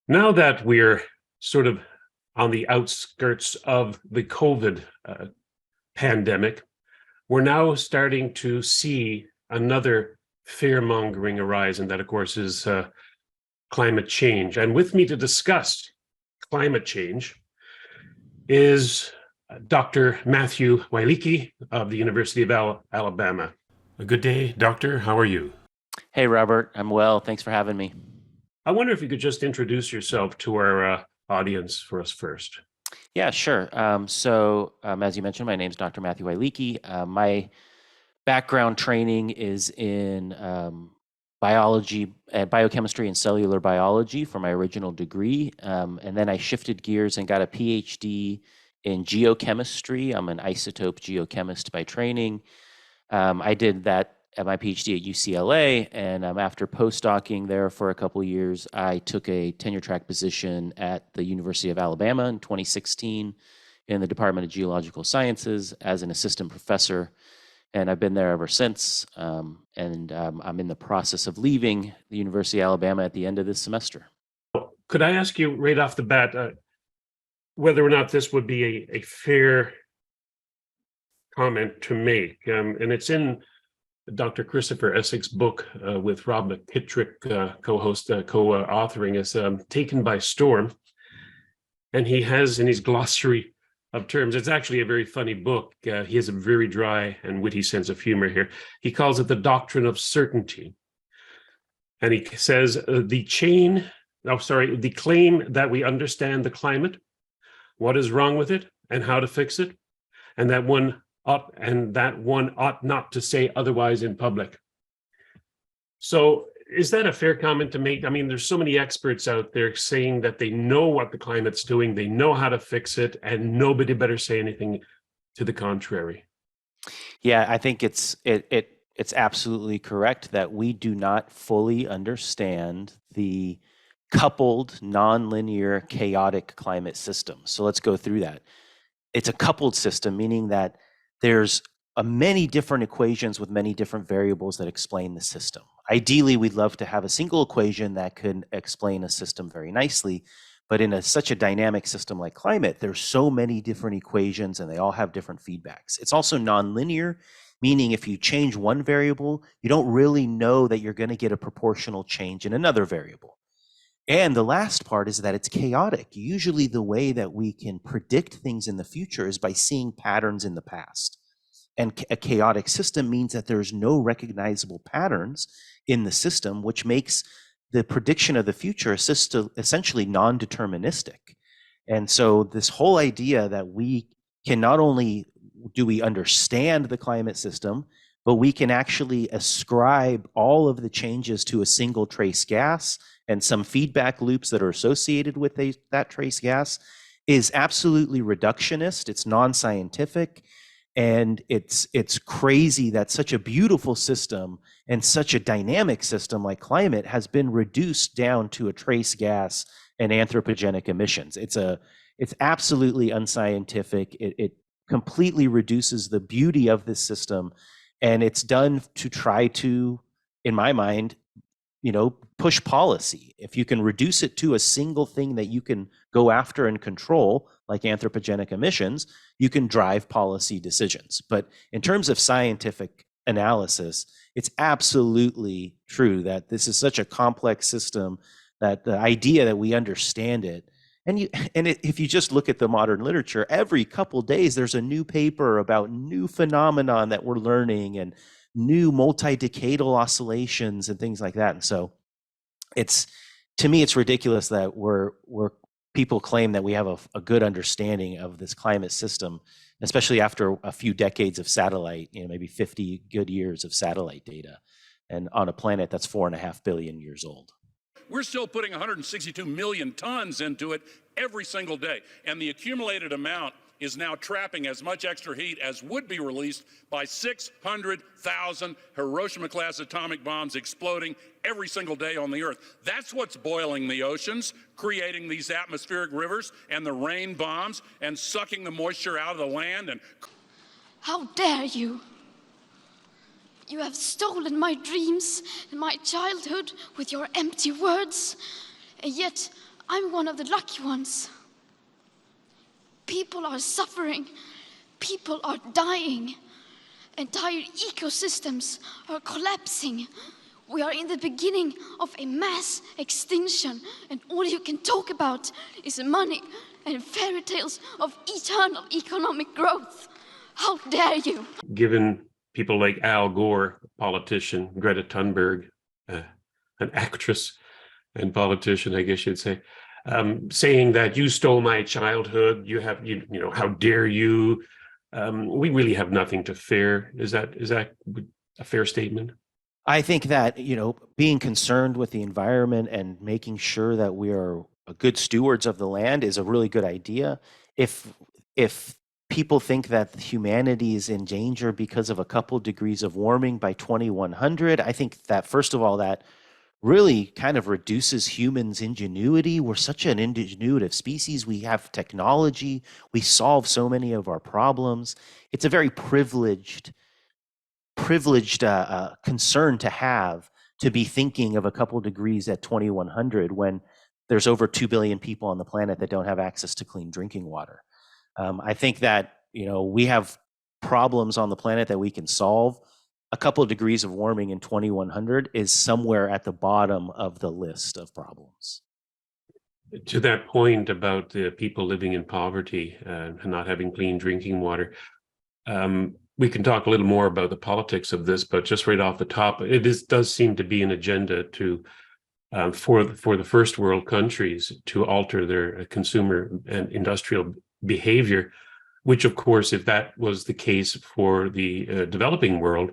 Now that we're sort of on the outskirts of the COVID pandemic, we're now starting to see another fear-mongering arise, and that, of course, is climate change. And with me to discuss climate change is Dr. Matthew Wielicki of the University of Alabama. A good day, Doctor. How are you? Hey, Robert. I'm well. Thanks for having me. I wonder if you could just introduce yourself to our audience for us first. Yeah, sure. As you mentioned, my name is Dr. Matthew Wielicki. My background training is in biology, biochemistry and cellular biology for my original degree. And then I shifted gears and got a PhD in geochemistry. I'm an isotope geochemist by training. I did that at my PhD at UCLA, and after postdocing there for a couple of years, I took a tenure track position at the University of Alabama in 2016 in the Department of Geological Sciences as an assistant professor, and I've been there ever since. I'm in the process of leaving the University of Alabama at the end of this semester. Could I ask you right off the bat whether or not this would be a fair comment to make? And it's in Dr. Christopher Essig's book with Rob McKittrick, co-authoring, is Taken by Storm. And he has in his glossary of terms, it's actually a very funny book. He has a very dry and witty sense of humor here. He calls it the doctrine of certainty. And he says the claim that we understand the climate, what is wrong with it, and how to fix it, and that one ought not to say otherwise in public. So is that a fair comment to make? I mean, there's so many experts out there saying that they know what the climate's doing, they know how to fix it, and nobody better say anything to the contrary. Yeah, I think it's absolutely correct that we do not fully understand the coupled, nonlinear, chaotic climate system. So let's go through that. It's a coupled system, meaning that there's many different equations with many different variables that explain the system. Ideally, we'd love to have a single equation that could explain a system very nicely, but in such a dynamic system like climate, there's so many different equations and they all have different feedbacks. It's also nonlinear, meaning if you change one variable, you don't really know that you're going to get a proportional change in another variable. And the last part is that it's chaotic. Usually the way that we can predict things in the future is by seeing patterns in the past. And a chaotic system means that there's no recognizable patterns in the system, which makes the prediction of the future essentially non-deterministic. And so this whole idea that we can not only do we understand the climate system, but we can actually ascribe all of the changes to a single trace gas and some feedback loops that are associated with that trace gas is absolutely reductionist. It's non-scientific, and it's crazy that such a beautiful system and such a dynamic system like climate has been reduced down to a trace gas and anthropogenic emissions. It's absolutely unscientific. It completely reduces the beauty of this system, and it's done to try to, in my mind, push policy. If you can reduce it to a single thing that you can go after and control, like anthropogenic emissions, you can drive policy decisions. But in terms of scientific analysis, it's absolutely true that this is such a complex system that the idea that we understand it, if you just look at the modern literature, every couple days there's a new paper about new phenomenon that we're learning and new multi-decadal oscillations and things like that. And so to me, it's ridiculous that people claim that we have a good understanding of this climate system, especially after a few decades of satellite, maybe 50 good years of satellite data, and on a planet that's 4.5 billion years old. We're still putting 162 million tons into it every single day, and the accumulated amount is now trapping as much extra heat as would be released by 600,000 Hiroshima-class atomic bombs exploding every single day on the Earth. That's what's boiling the oceans, creating these atmospheric rivers and the rain bombs, and sucking the moisture out of the land. And how dare you? You have stolen my dreams and my childhood with your empty words, and yet I'm one of the lucky ones. People are suffering. People are dying. Entire ecosystems are collapsing. We are in the beginning of a mass extinction, and all you can talk about is money and fairy tales of eternal economic growth. How dare you? Given people like Al Gore, a politician, Greta Thunberg, an actress and politician, I guess you'd say, saying that you stole my childhood, you know, how dare you? We really have nothing to fear. Is that a fair statement? I think that, you know, being concerned with the environment and making sure that we are good stewards of the land is a really good idea. If people think that humanity is in danger because of a couple degrees of warming by 2100, I think that, first of all, that really kind of reduces humans' ingenuity. We're such an ingenuitive species. We have technology. We solve so many of our problems. It's a very privileged concern to have, to be thinking of a couple degrees at 2100 when there's over 2 billion people on the planet that don't have access to clean drinking water. I think that, you know, we have problems on the planet that we can solve. A couple of degrees of warming in 2100 is somewhere at the bottom of the list of problems. To that point about the people living in poverty and not having clean drinking water, we can talk a little more about the politics of this, but just right off the top, does seem to be an agenda to for the first world countries to alter their consumer and industrial behavior, which of course, if that was the case for the developing world,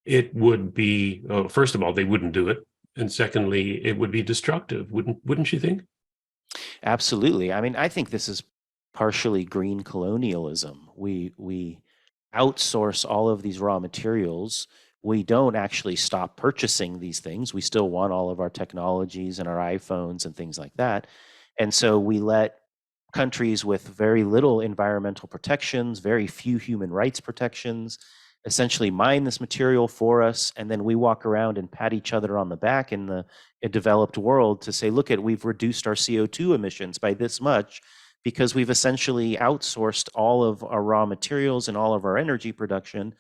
it would be, first of all, they wouldn't do it. And secondly, it would be destructive, wouldn't you think? Absolutely. I mean, I think this is partially green colonialism. We outsource all of these raw materials. We don't actually stop purchasing these things. We still want all of our technologies and our iPhones and things like that. And so we let countries with very little environmental protections, very few human rights protections, essentially mine this material for us, and then we walk around and pat each other on the back in the developed world to say, look, we've reduced our CO2 emissions by this much because we've essentially outsourced all of our raw materials and all of our energy production,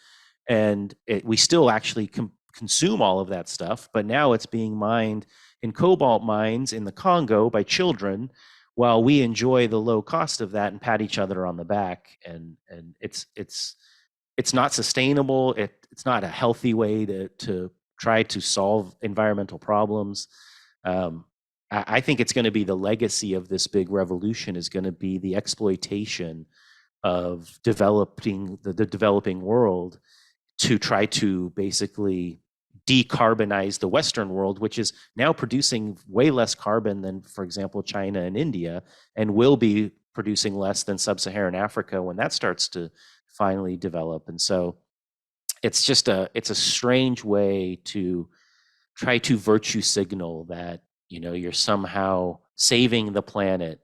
and we still actually consume all of that stuff, but now it's being mined in cobalt mines in the Congo by children while we enjoy the low cost of that and pat each other on the back. And it's not sustainable. It's not a healthy way to try to solve environmental problems. I think it's going to be the legacy of this big revolution is going to be the exploitation of developing the developing world to try to basically decarbonize the Western world, which is now producing way less carbon than, for example, China and India, and will be producing less than sub-Saharan Africa when that starts to finally develop. And so it's just it's a strange way to try to virtue signal that, you know, you're somehow saving the planet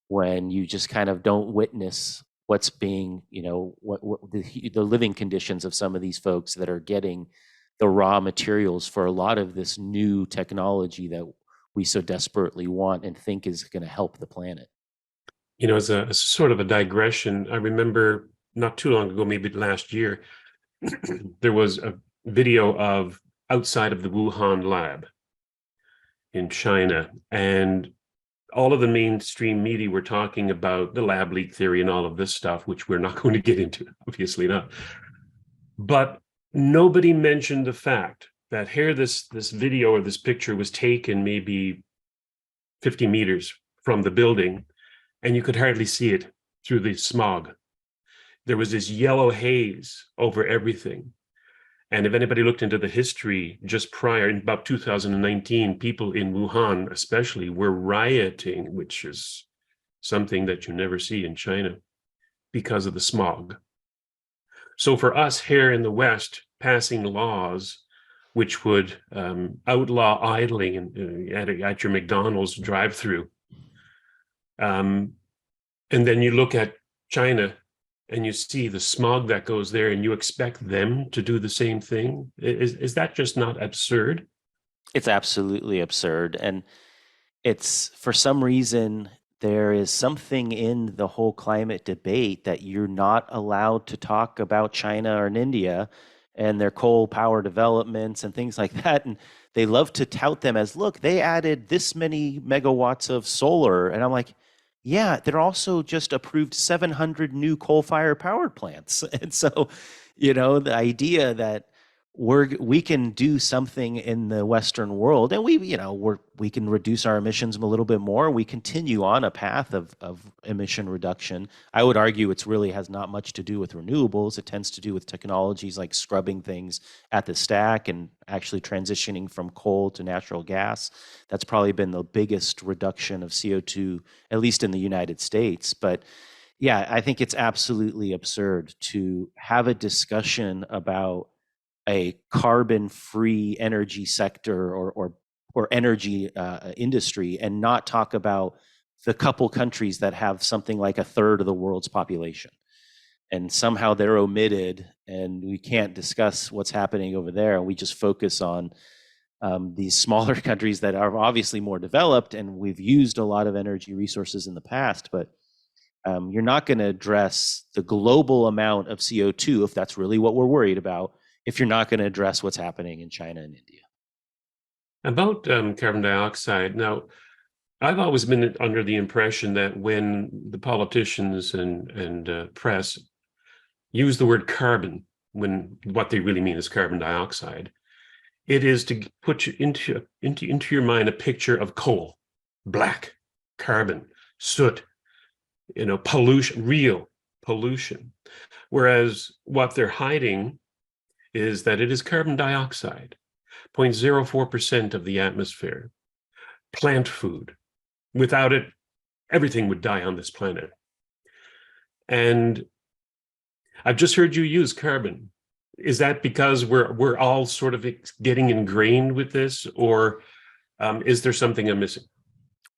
when you just kind of don't witness what's being, you know, what the living conditions of some of these folks that are getting the raw materials for a lot of this new technology that we so desperately want and think is going to help the planet. You know, as a sort of a digression, I remember not too long ago, maybe last year, there was a video of outside of the Wuhan lab in China, and all of the mainstream media were talking about the lab leak theory and all of this stuff, which we're not going to get into, obviously not. But nobody mentioned the fact that here this video or this picture was taken maybe 50 meters from the building, and you could hardly see it through the smog. There was this yellow haze over everything. And if anybody looked into the history just prior, in about 2019, people in Wuhan especially were rioting, which is something that you never see in China because of the smog. So for us here in the West, passing laws which would outlaw idling at your McDonald's drive-through, and then you look at China and you see the smog that goes there and you expect them to do the same thing. Is that just not absurd? It's absolutely absurd. And it's for some reason there is something in the whole climate debate that you're not allowed to talk about China or India and their coal power developments and things like that. And they love to tout them as, look, they added this many megawatts of solar. And I'm like, yeah, they're also just approved 700 new coal-fired power plants. And so, the idea that we can do something in the Western world, and we can reduce our emissions a little bit more. We continue on a path of emission reduction. I would argue it's really has not much to do with renewables. It tends to do with technologies like scrubbing things at the stack and actually transitioning from coal to natural gas. That's probably been the biggest reduction of CO2, at least in the United States. But yeah, I think it's absolutely absurd to have a discussion about a carbon-free energy sector or energy industry and not talk about the couple countries that have something like a third of the world's population. And somehow they're omitted, and we can't discuss what's happening over there. And we just focus on these smaller countries that are obviously more developed, and we've used a lot of energy resources in the past, but you're not going to address the global amount of CO2, if that's really what we're worried about, if you're not going to address what's happening in China and India. About carbon dioxide. Now, I've always been under the impression that when the politicians and press use the word carbon, when what they really mean is carbon dioxide, it is to put you into your mind a picture of coal, black, carbon, soot, pollution, real pollution. Whereas what they're hiding is that it is carbon dioxide, 0.04% of the atmosphere, plant food. Without it, everything would die on this planet. And I've just heard you use carbon. Is that because we're all sort of getting ingrained with this, or is there something I'm missing?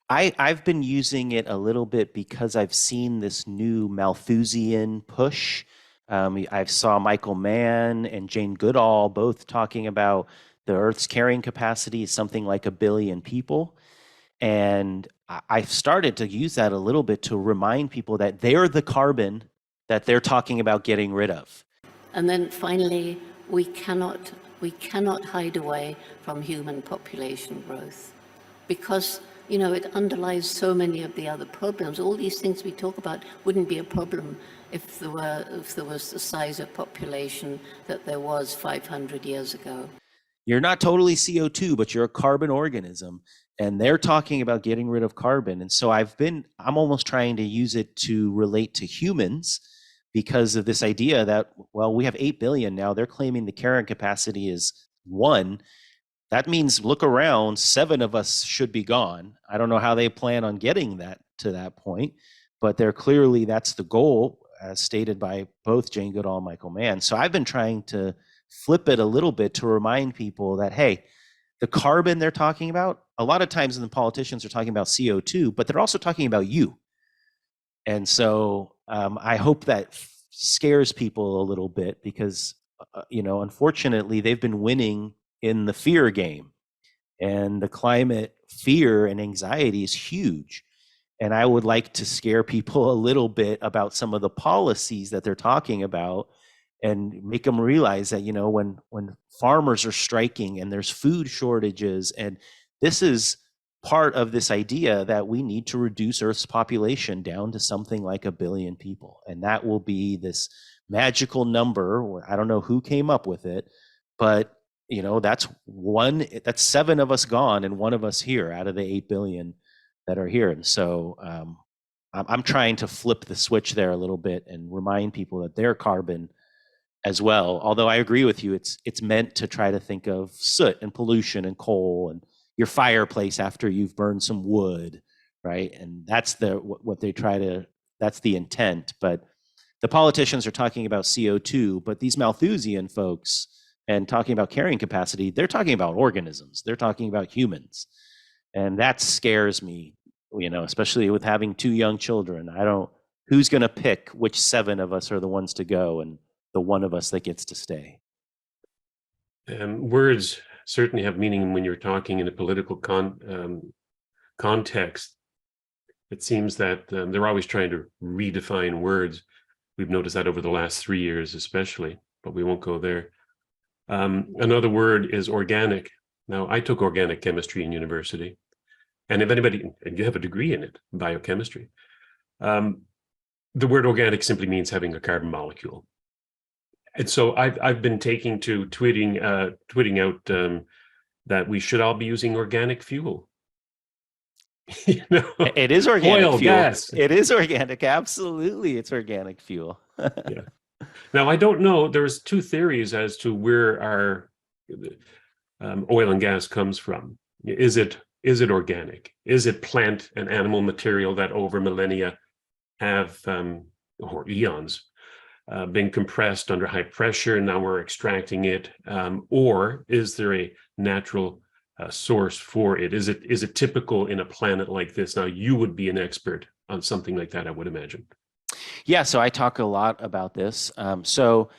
I've been using it a little bit because I've seen this new Malthusian push. I saw Michael Mann and Jane Goodall both talking about the Earth's carrying capacity is something like 1 billion people. And I've started to use that a little bit to remind people that they're the carbon that they're talking about getting rid of. And then finally, we cannot hide away from human population growth, because it underlies so many of the other problems. All these things we talk about wouldn't be a problem if there was the size of population that there was 500 years ago. You're not totally CO2, but you're a carbon organism, and they're talking about getting rid of carbon. And so I'm almost trying to use it to relate to humans, because of this idea that, well, we have 8 billion now. They're claiming the carrying capacity is 1. That means look around, 7 of us should be gone. I don't know how they plan on getting that to that point, but that's the goal, as stated by both Jane Goodall and Michael Mann. So I've been trying to flip it a little bit to remind people that, hey, the carbon they're talking about, a lot of times the politicians are talking about CO2, but they're also talking about you. And so I hope that scares people a little bit, because, unfortunately, they've been winning in the fear game, and the climate fear and anxiety is huge. And I would like to scare people a little bit about some of the policies that they're talking about, and make them realize that, when farmers are striking and there's food shortages, and this is part of this idea that we need to reduce Earth's population down to something like 1 billion people. And that will be this magical number. I don't know who came up with it, but that's 7 of us gone and 1 of us here out of the 8 billion that are here. And so I'm trying to flip the switch there a little bit and remind people that they're carbon as well. Although I agree with you, it's meant to try to think of soot and pollution and coal and your fireplace after you've burned some wood, right? And that's what they try to, that's the intent. But the politicians are talking about CO2, but these Malthusian folks, and talking about carrying capacity, they're talking about organisms. They're talking about humans. And that scares me, especially with having 2 young children. Who's going to pick which 7 of us are the ones to go and the 1 of us that gets to stay? Words certainly have meaning when you're talking in a political context, it seems that they're always trying to redefine words. We've noticed that over the last 3 years, especially, but we won't go there. Another word is organic. Now, I took organic chemistry in university, and if anybody, and you have a degree in it, biochemistry, the word organic simply means having a carbon molecule. And so I've been taking to tweeting out that we should all be using organic fuel. You know, It is organic oil, fuel. gas. It is organic. Absolutely, it's organic fuel. Yeah. Now, I don't know. There's two theories as to where our oil and gas comes from. Is it organic? Is it plant and animal material that over millennia have, or eons, been compressed under high pressure, and now we're extracting it? Or is there a natural source for it? Is it typical in a planet like this? Now, you would be an expert on something like that, I would imagine. Yeah, so I talk a lot about this. So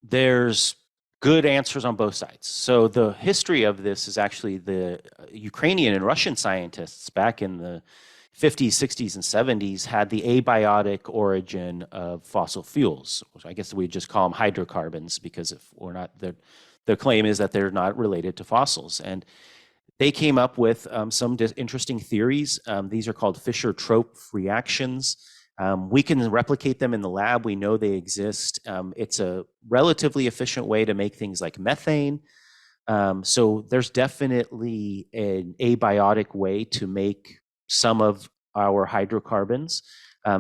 there's good answers on both sides. So the history of this is actually the Ukrainian and Russian scientists back in the 50s, 60s, and 70s had the abiotic origin of fossil fuels. I guess we just call them hydrocarbons, because if we're not, their claim is that they're not related to fossils. And they came up with some interesting theories. These are called Fischer-Tropsch reactions. We can replicate them in the lab. We know they exist. It's a relatively efficient way to make things like methane. So there's definitely an abiotic way to make some of our hydrocarbons.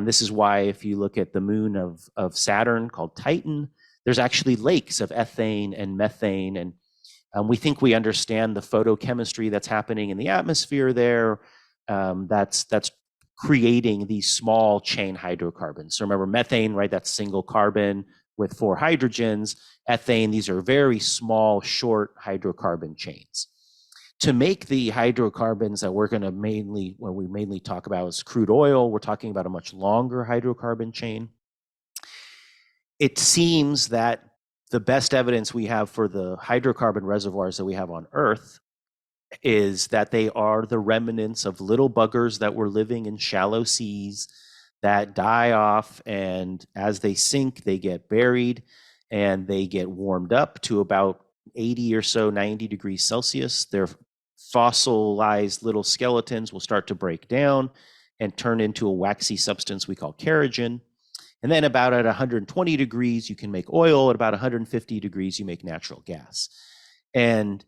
This is why if you look at the moon of Saturn called Titan, there's actually lakes of ethane and methane. And we think we understand the photochemistry that's happening in the atmosphere there. That's creating these small chain hydrocarbons. So remember methane, right? That's single carbon with 4 hydrogens. Ethane, these are very small, short hydrocarbon chains. To make the hydrocarbons that we're going to mainly talk about is crude oil, we're talking about a much longer hydrocarbon chain. It seems that the best evidence we have for the hydrocarbon reservoirs that we have on Earth is that they are the remnants of little buggers that were living in shallow seas that die off, and as they sink, they get buried and they get warmed up to about 80 or so, 90 degrees Celsius. Their fossilized little skeletons will start to break down and turn into a waxy substance we call kerogen. And then about at 120 degrees, you can make oil. At about 150 degrees, you make natural gas. And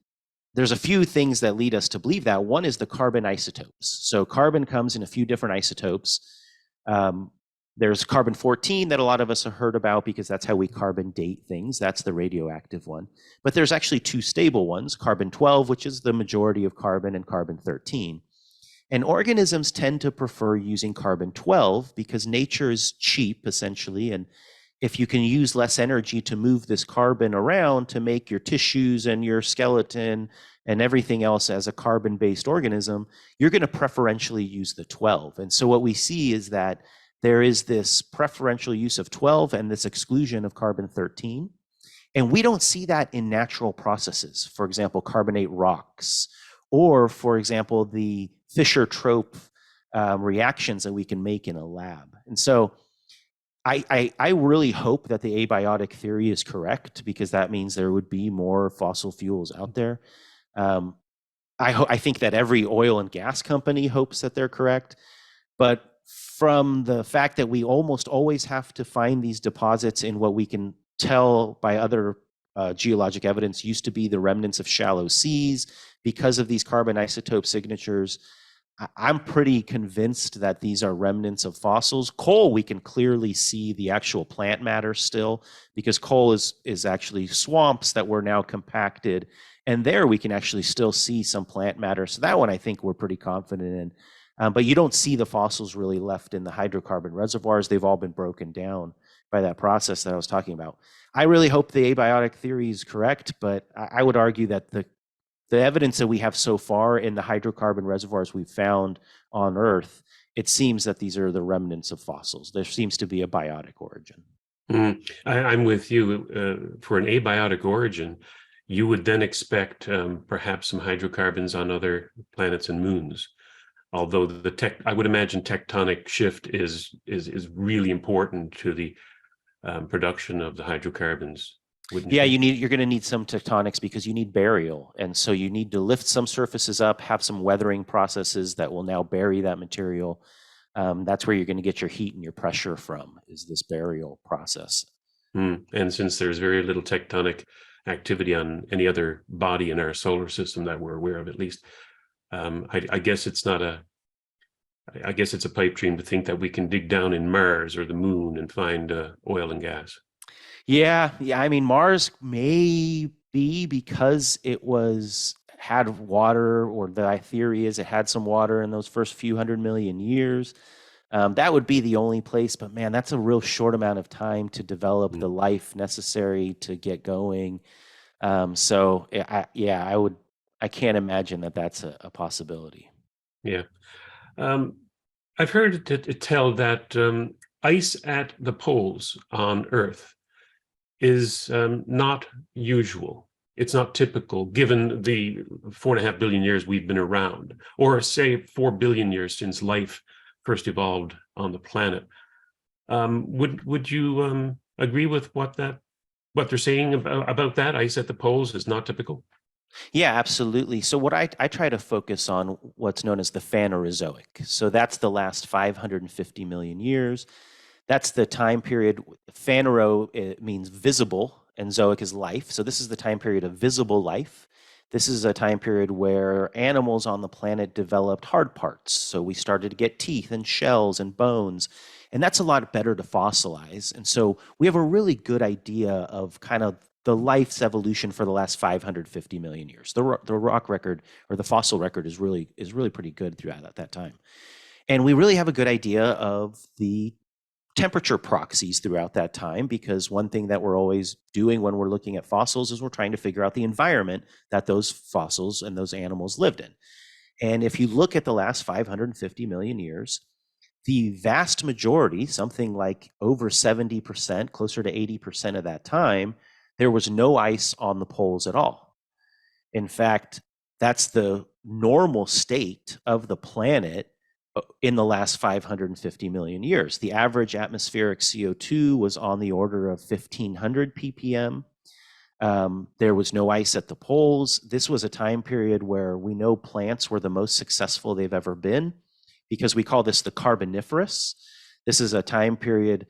there's a few things that lead us to believe that. One is the carbon isotopes. So carbon comes in a few different isotopes. There's carbon-14 that a lot of us have heard about because that's how we carbon date things. That's the radioactive one. But there's actually 2 stable ones, carbon-12, which is the majority of carbon, and carbon-13. And organisms tend to prefer using carbon-12 because nature is cheap, essentially, and if you can use less energy to move this carbon around to make your tissues and your skeleton and everything else as a carbon-based organism, you're going to preferentially use the 12. And so what we see is that there is this preferential use of 12 and this exclusion of carbon-13. And we don't see that in natural processes. For example, carbonate rocks, or for example, the Fischer-Tropsch reactions that we can make in a lab. And so I really hope that the abiotic theory is correct, because that means there would be more fossil fuels out there. I think that every oil and gas company hopes that they're correct. But from the fact that we almost always have to find these deposits in what we can tell by other geologic evidence used to be the remnants of shallow seas because of these carbon isotope signatures, I'm pretty convinced that these are remnants of fossils. Coal, we can clearly see the actual plant matter still, because coal is actually swamps that were now compacted. And there we can actually still see some plant matter. So that one I think we're pretty confident in. But you don't see the fossils really left in the hydrocarbon reservoirs. They've all been broken down by that process that I was talking about. I really hope the abiotic theory is correct, but I would argue that the evidence that we have so far in the hydrocarbon reservoirs we've found on Earth, it seems that these are the remnants of fossils. There seems to be a biotic origin. I'm with you. For an abiotic origin, you would then expect perhaps some hydrocarbons on other planets and moons. although I would imagine tectonic shift is really important to the production of the hydrocarbons. Yeah, you're going to need some tectonics because you need burial. And so you need to lift some surfaces up, have some weathering processes that will now bury that material. That's where you're going to get your heat and your pressure from, is this burial process. And since there's very little tectonic activity on any other body in our solar system that we're aware of, at least, I guess it's a pipe dream to think that we can dig down in Mars or the moon and find oil and gas. Yeah. I mean, Mars may be because it had water, or the theory is it had some water in those first few 100 million years. That would be the only place, but man, that's a real short amount of time to develop the life necessary to get going. So I can't imagine that that's a possibility. Yeah. I've heard it tell that ice at the poles on Earth is not usual. It's not typical, given the 4.5 billion years we've been around, or say 4 billion years since life first evolved on the planet. Would you agree with what they're saying about that? Ice at the poles is not typical? Yeah, absolutely. So what I try to focus on what's known as the Phanerozoic. So that's the last 550 million years. That's the time period. Phanero, it means visible, and zoic is life. So this is the time period of visible life. This is a time period where animals on the planet developed hard parts. So we started to get teeth and shells and bones, and that's a lot better to fossilize. And so we have a really good idea of kind of the life's evolution for the last 550 million years. The rock record, or the fossil record, is really pretty good throughout that time. And we really have a good idea of the temperature proxies throughout that time, because one thing that we're always doing when we're looking at fossils is we're trying to figure out the environment that those fossils and those animals lived in. And if you look at the last 550 million years, the vast majority, something like over 70%, closer to 80% of that time, there was no ice on the poles at all. In fact, that's the normal state of the planet in the last 550 million years. The average atmospheric CO2 was on the order of 1,500 ppm. There was no ice at the poles. This was a time period where we know plants were the most successful they've ever been, because we call this the Carboniferous. This is a time period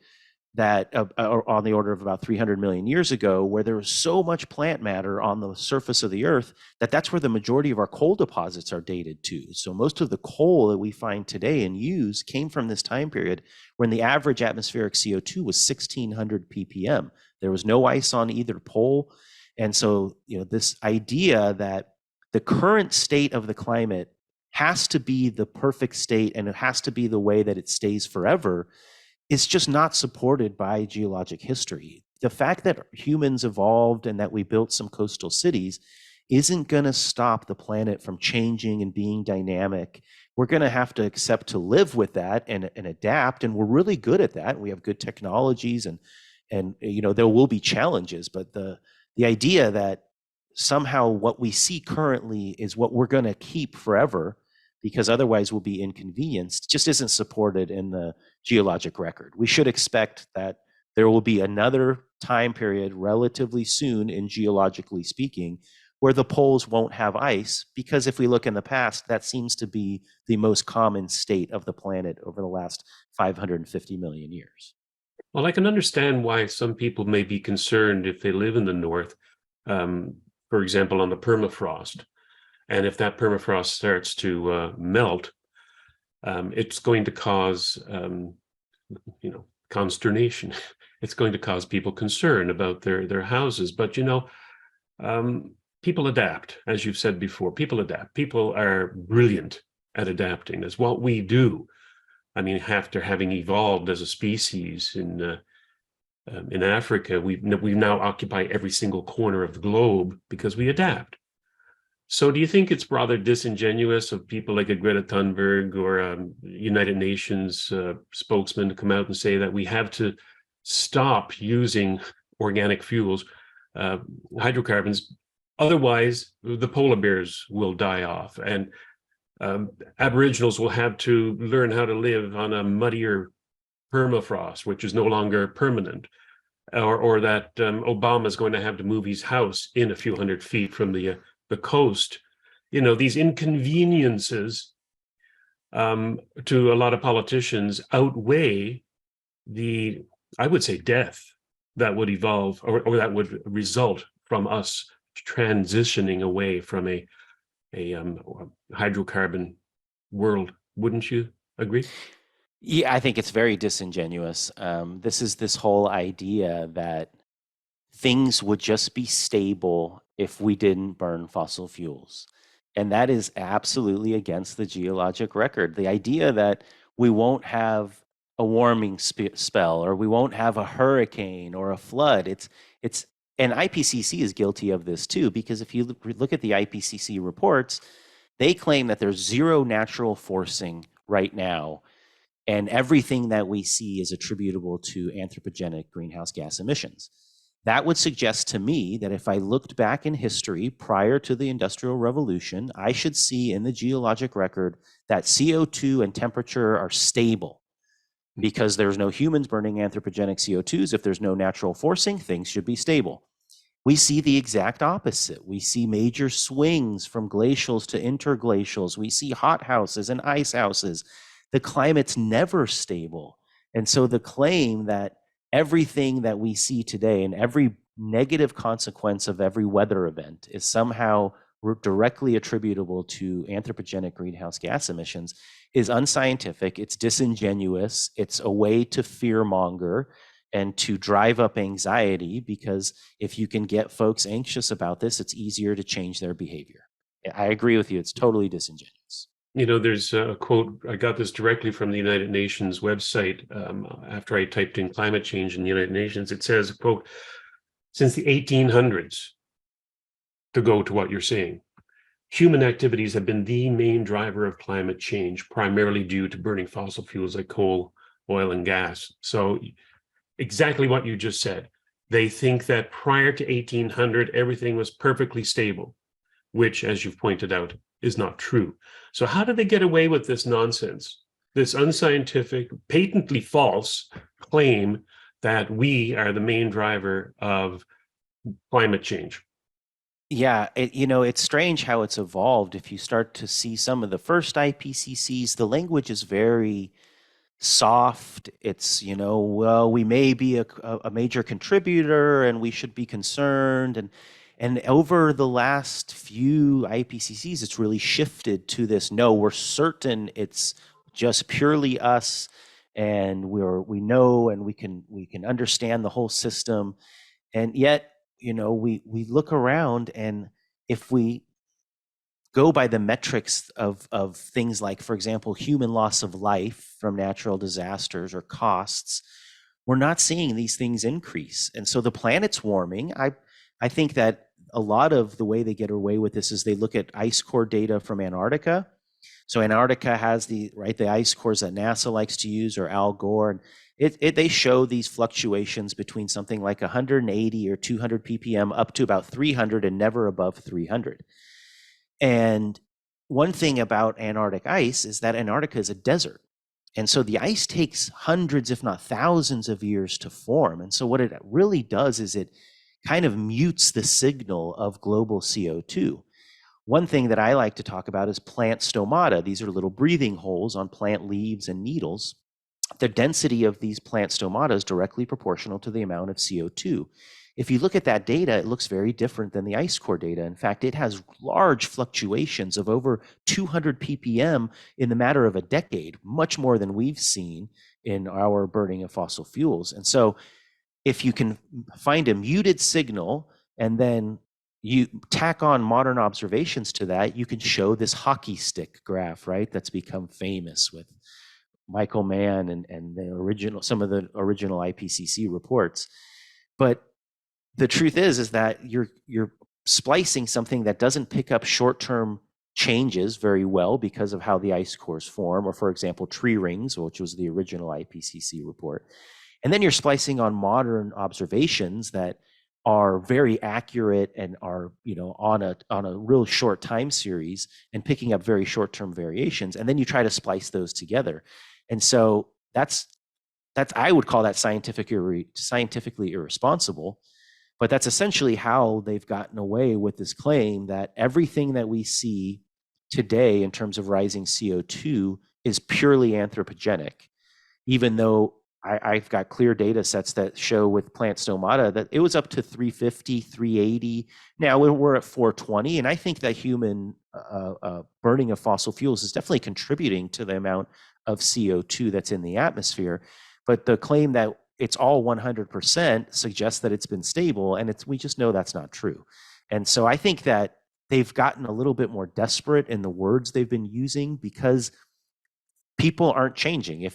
that on the order of about 300 million years ago, where there was so much plant matter on the surface of the Earth that's where the majority of our coal deposits are dated to. So most of the coal that we find today and use came from this time period when the average atmospheric CO2 was 1,600 ppm. There was no ice on either pole. And so, this idea that the current state of the climate has to be the perfect state and it has to be the way that it stays forever, it's just not supported by geologic history. The fact that humans evolved and that we built some coastal cities isn't going to stop the planet from changing and being dynamic. We're going to have to accept to live with that and adapt, and we're really good at that. We have good technologies, and there will be challenges, but the idea that somehow what we see currently is what we're going to keep forever, because otherwise we'll be inconvenienced, just isn't supported in the geologic record. We should expect that there will be another time period relatively soon, in geologically speaking, where the poles won't have ice, because if we look in the past, that seems to be the most common state of the planet over the last 550 million years. Well, I can understand why some people may be concerned if they live in the north, for example, on the permafrost. And if that permafrost starts to melt, it's going to cause, consternation. It's going to cause people concern about their houses. But, people adapt, as you've said before. People adapt. People are brilliant at adapting. That's what we do. I mean, after having evolved as a species in Africa, we now occupy every single corner of the globe because we adapt. So do you think it's rather disingenuous of people like a Greta Thunberg or United Nations spokesman to come out and say that we have to stop using organic fuels, hydrocarbons, otherwise the polar bears will die off? And Aboriginals will have to learn how to live on a muddier permafrost, which is no longer permanent, or that Obama is going to have to move his house in a few hundred feet from the coast. You know, these inconveniences to a lot of politicians outweigh the, I would say, death that would evolve or that would result from us transitioning away from a hydrocarbon world. Wouldn't you agree? Yeah, I think it's very disingenuous. This is this whole idea that things would just be stable if we didn't burn fossil fuels. And that is absolutely against the geologic record. The idea that we won't have a warming spell or we won't have a hurricane or a flood, it's and IPCC is guilty of this too, because if you look at the IPCC reports, they claim that there's zero natural forcing right now, and everything that we see is attributable to anthropogenic greenhouse gas emissions. That would suggest to me that if I looked back in history prior to the Industrial Revolution, I should see in the geologic record that CO2 and temperature are stable because there's no humans burning anthropogenic CO2s. If there's no natural forcing, things should be stable. We see the exact opposite. We see major swings from glacials to interglacials. We see hot houses and ice houses. The climate's never stable. And so the claim that everything that we see today and every negative consequence of every weather event is somehow directly attributable to anthropogenic greenhouse gas emissions is unscientific. It's disingenuous. It's a way to fearmonger and to drive up anxiety, because if you can get folks anxious about this, it's easier to change their behavior. I agree with you. It's totally disingenuous. You know, there's a quote, I got this directly from the United Nations website after I typed in climate change in the United Nations. It says, quote, since the 1800s, to go to what you're saying, human activities have been the main driver of climate change, primarily due to burning fossil fuels like coal, oil, and gas. So exactly what you just said. They think that prior to 1800, everything was perfectly stable, which, as you've pointed out, is not true. So how do they get away with this nonsense, this unscientific, patently false claim that we are the main driver of climate change? Yeah, it's strange how it's evolved. If you start to see some of the first IPCCs, the language is very soft. It's, well, we may be a major contributor and we should be concerned. And over the last few IPCCs, it's really shifted to this, no, we're certain it's just purely us, and we know and we can understand the whole system. And yet, we look around, and if we go by the metrics of things like, for example, human loss of life from natural disasters or costs, we're not seeing these things increase. And so the planet's warming. I think that a lot of the way they get away with this is they look at ice core data from Antarctica. So Antarctica has the ice cores that NASA likes to use, or Al Gore, and they show these fluctuations between something like 180 or 200 ppm up to about 300 and never above 300. And one thing about Antarctic ice is that Antarctica is a desert. And so the ice takes hundreds, if not thousands of years to form. And so what it really does is it kind of mutes the signal of global CO2. One thing that I like to talk about is plant stomata. These are little breathing holes on plant leaves and needles. The density of these plant stomata is directly proportional to the amount of CO2. If you look at that data, it looks very different than the ice core data. In fact, it has large fluctuations of over 200 ppm in the matter of a decade, much more than we've seen in our burning of fossil fuels. And so if you can find a muted signal and then you tack on modern observations to that, you can show this hockey stick graph, right? That's become famous with Michael Mann and some of the original IPCC reports. But the truth is that you're splicing something that doesn't pick up short-term changes very well because of how the ice cores form, or for example, tree rings, which was the original IPCC report. And then you're splicing on modern observations that are very accurate and are, you know, on a real short time series and picking up very short-term variations, and then you try to splice those together. And so that's I would call that scientifically irresponsible, but that's essentially how they've gotten away with this claim that everything that we see today in terms of rising CO2 is purely anthropogenic, even though I've got clear data sets that show with plant stomata that it was up to 350, 380. Now we're at 420, and I think that human burning of fossil fuels is definitely contributing to the amount of CO2 that's in the atmosphere. But the claim that it's all 100% suggests that it's been stable, and we just know that's not true. And so I think that they've gotten a little bit more desperate in the words they've been using because people aren't changing.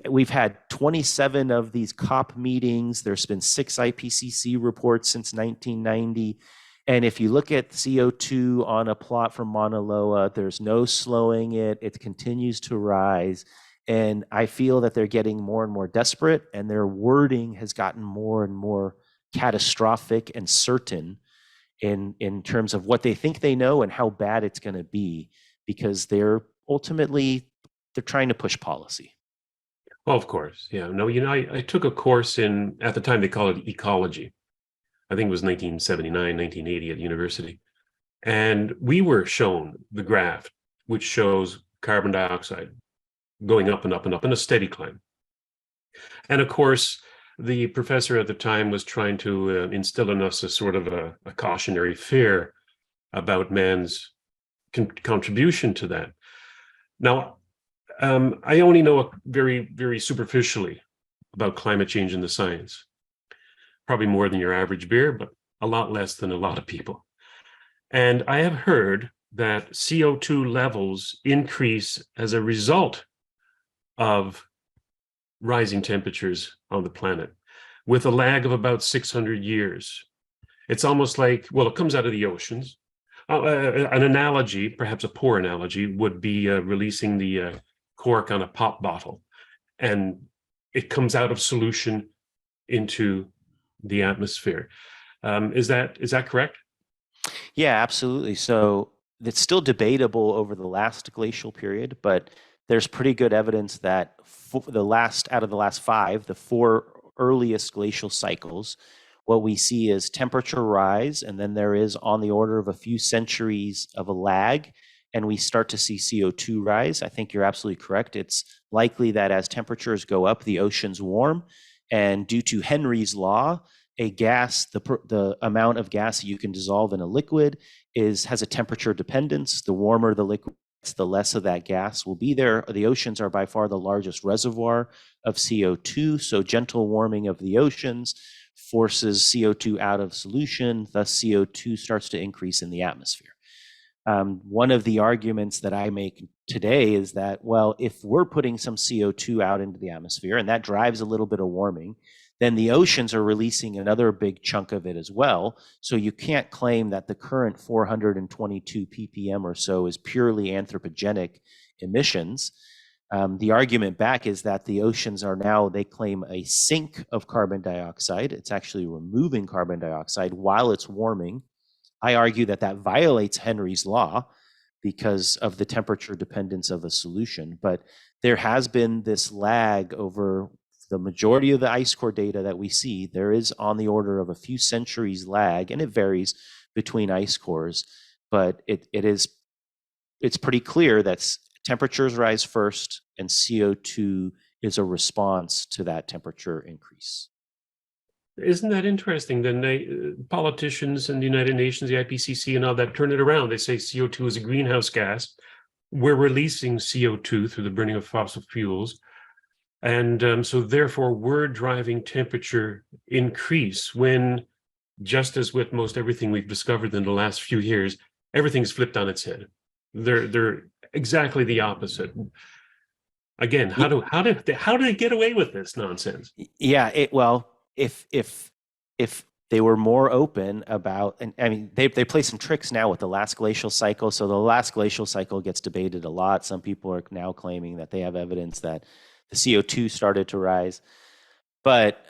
We've had 27 of these COP meetings. There's been 6 IPCC reports since 1990. And if you look at CO2 on a plot from Mauna Loa, there's no slowing it. It continues to rise. And I feel that they're getting more and more desperate, and their wording has gotten more and more catastrophic and certain in terms of what they think they know and how bad it's going to be, because they're trying to push policy. Well, of course. Yeah. No, you know, I took a course at the time they called it ecology. I think it was 1979, 1980 at university. And we were shown the graph, which shows carbon dioxide going up and up and up in a steady climb. And of course, the professor at the time was trying to instill in us a sort of a cautionary fear about man's contribution to that. Now, I only know very, very superficially about climate change in the science. Probably more than your average beer, but a lot less than a lot of people. And I have heard that CO2 levels increase as a result of rising temperatures on the planet with a lag of about 600 years. It's almost like, well, it comes out of the oceans. An analogy, perhaps a poor analogy, would be releasing the cork on a pop bottle, and it comes out of solution into the atmosphere. Is that correct? Yeah, absolutely. So it's still debatable over the last glacial period, but there's pretty good evidence that out of the last 5, the 4 earliest glacial cycles, what we see is temperature rise, and then there is on the order of a few centuries of a lag, and we start to see CO2 rise. I think you're absolutely correct. It's likely that as temperatures go up, the oceans warm, and due to Henry's law, a gas, the amount of gas that you can dissolve in a liquid has a temperature dependence. The warmer the liquid, the less of that gas will be there. The oceans are by far the largest reservoir of CO2, so gentle warming of the oceans forces CO2 out of solution, thus CO2 starts to increase in the atmosphere. One of the arguments that I make today is that, well, if we're putting some CO2 out into the atmosphere and that drives a little bit of warming, then the oceans are releasing another big chunk of it as well. So you can't claim that the current 422 ppm or so is purely anthropogenic emissions. The argument back is that the oceans are now, they claim, a sink of carbon dioxide. It's actually removing carbon dioxide while it's warming. I argue that that violates Henry's law because of the temperature dependence of a solution. But there has been this lag over the majority of the ice core data that we see. There is on the order of a few centuries lag, and it varies between ice cores, but it's pretty clear that temperatures rise first and CO2 is a response to that temperature increase. Isn't that interesting? Then politicians and the United Nations, the IPCC and all that turn it around. They say CO2 is a greenhouse gas. We're releasing CO2 through the burning of fossil fuels. And so therefore we're driving temperature increase when, just as with most everything we've discovered in the last few years, everything's flipped on its head. They're exactly the opposite. Again, how do they get away with this nonsense? Yeah, if they were more open about, and I mean, they play some tricks now with the last glacial cycle. So the last glacial cycle gets debated a lot. Some people are now claiming that they have evidence that the CO2 started to rise. But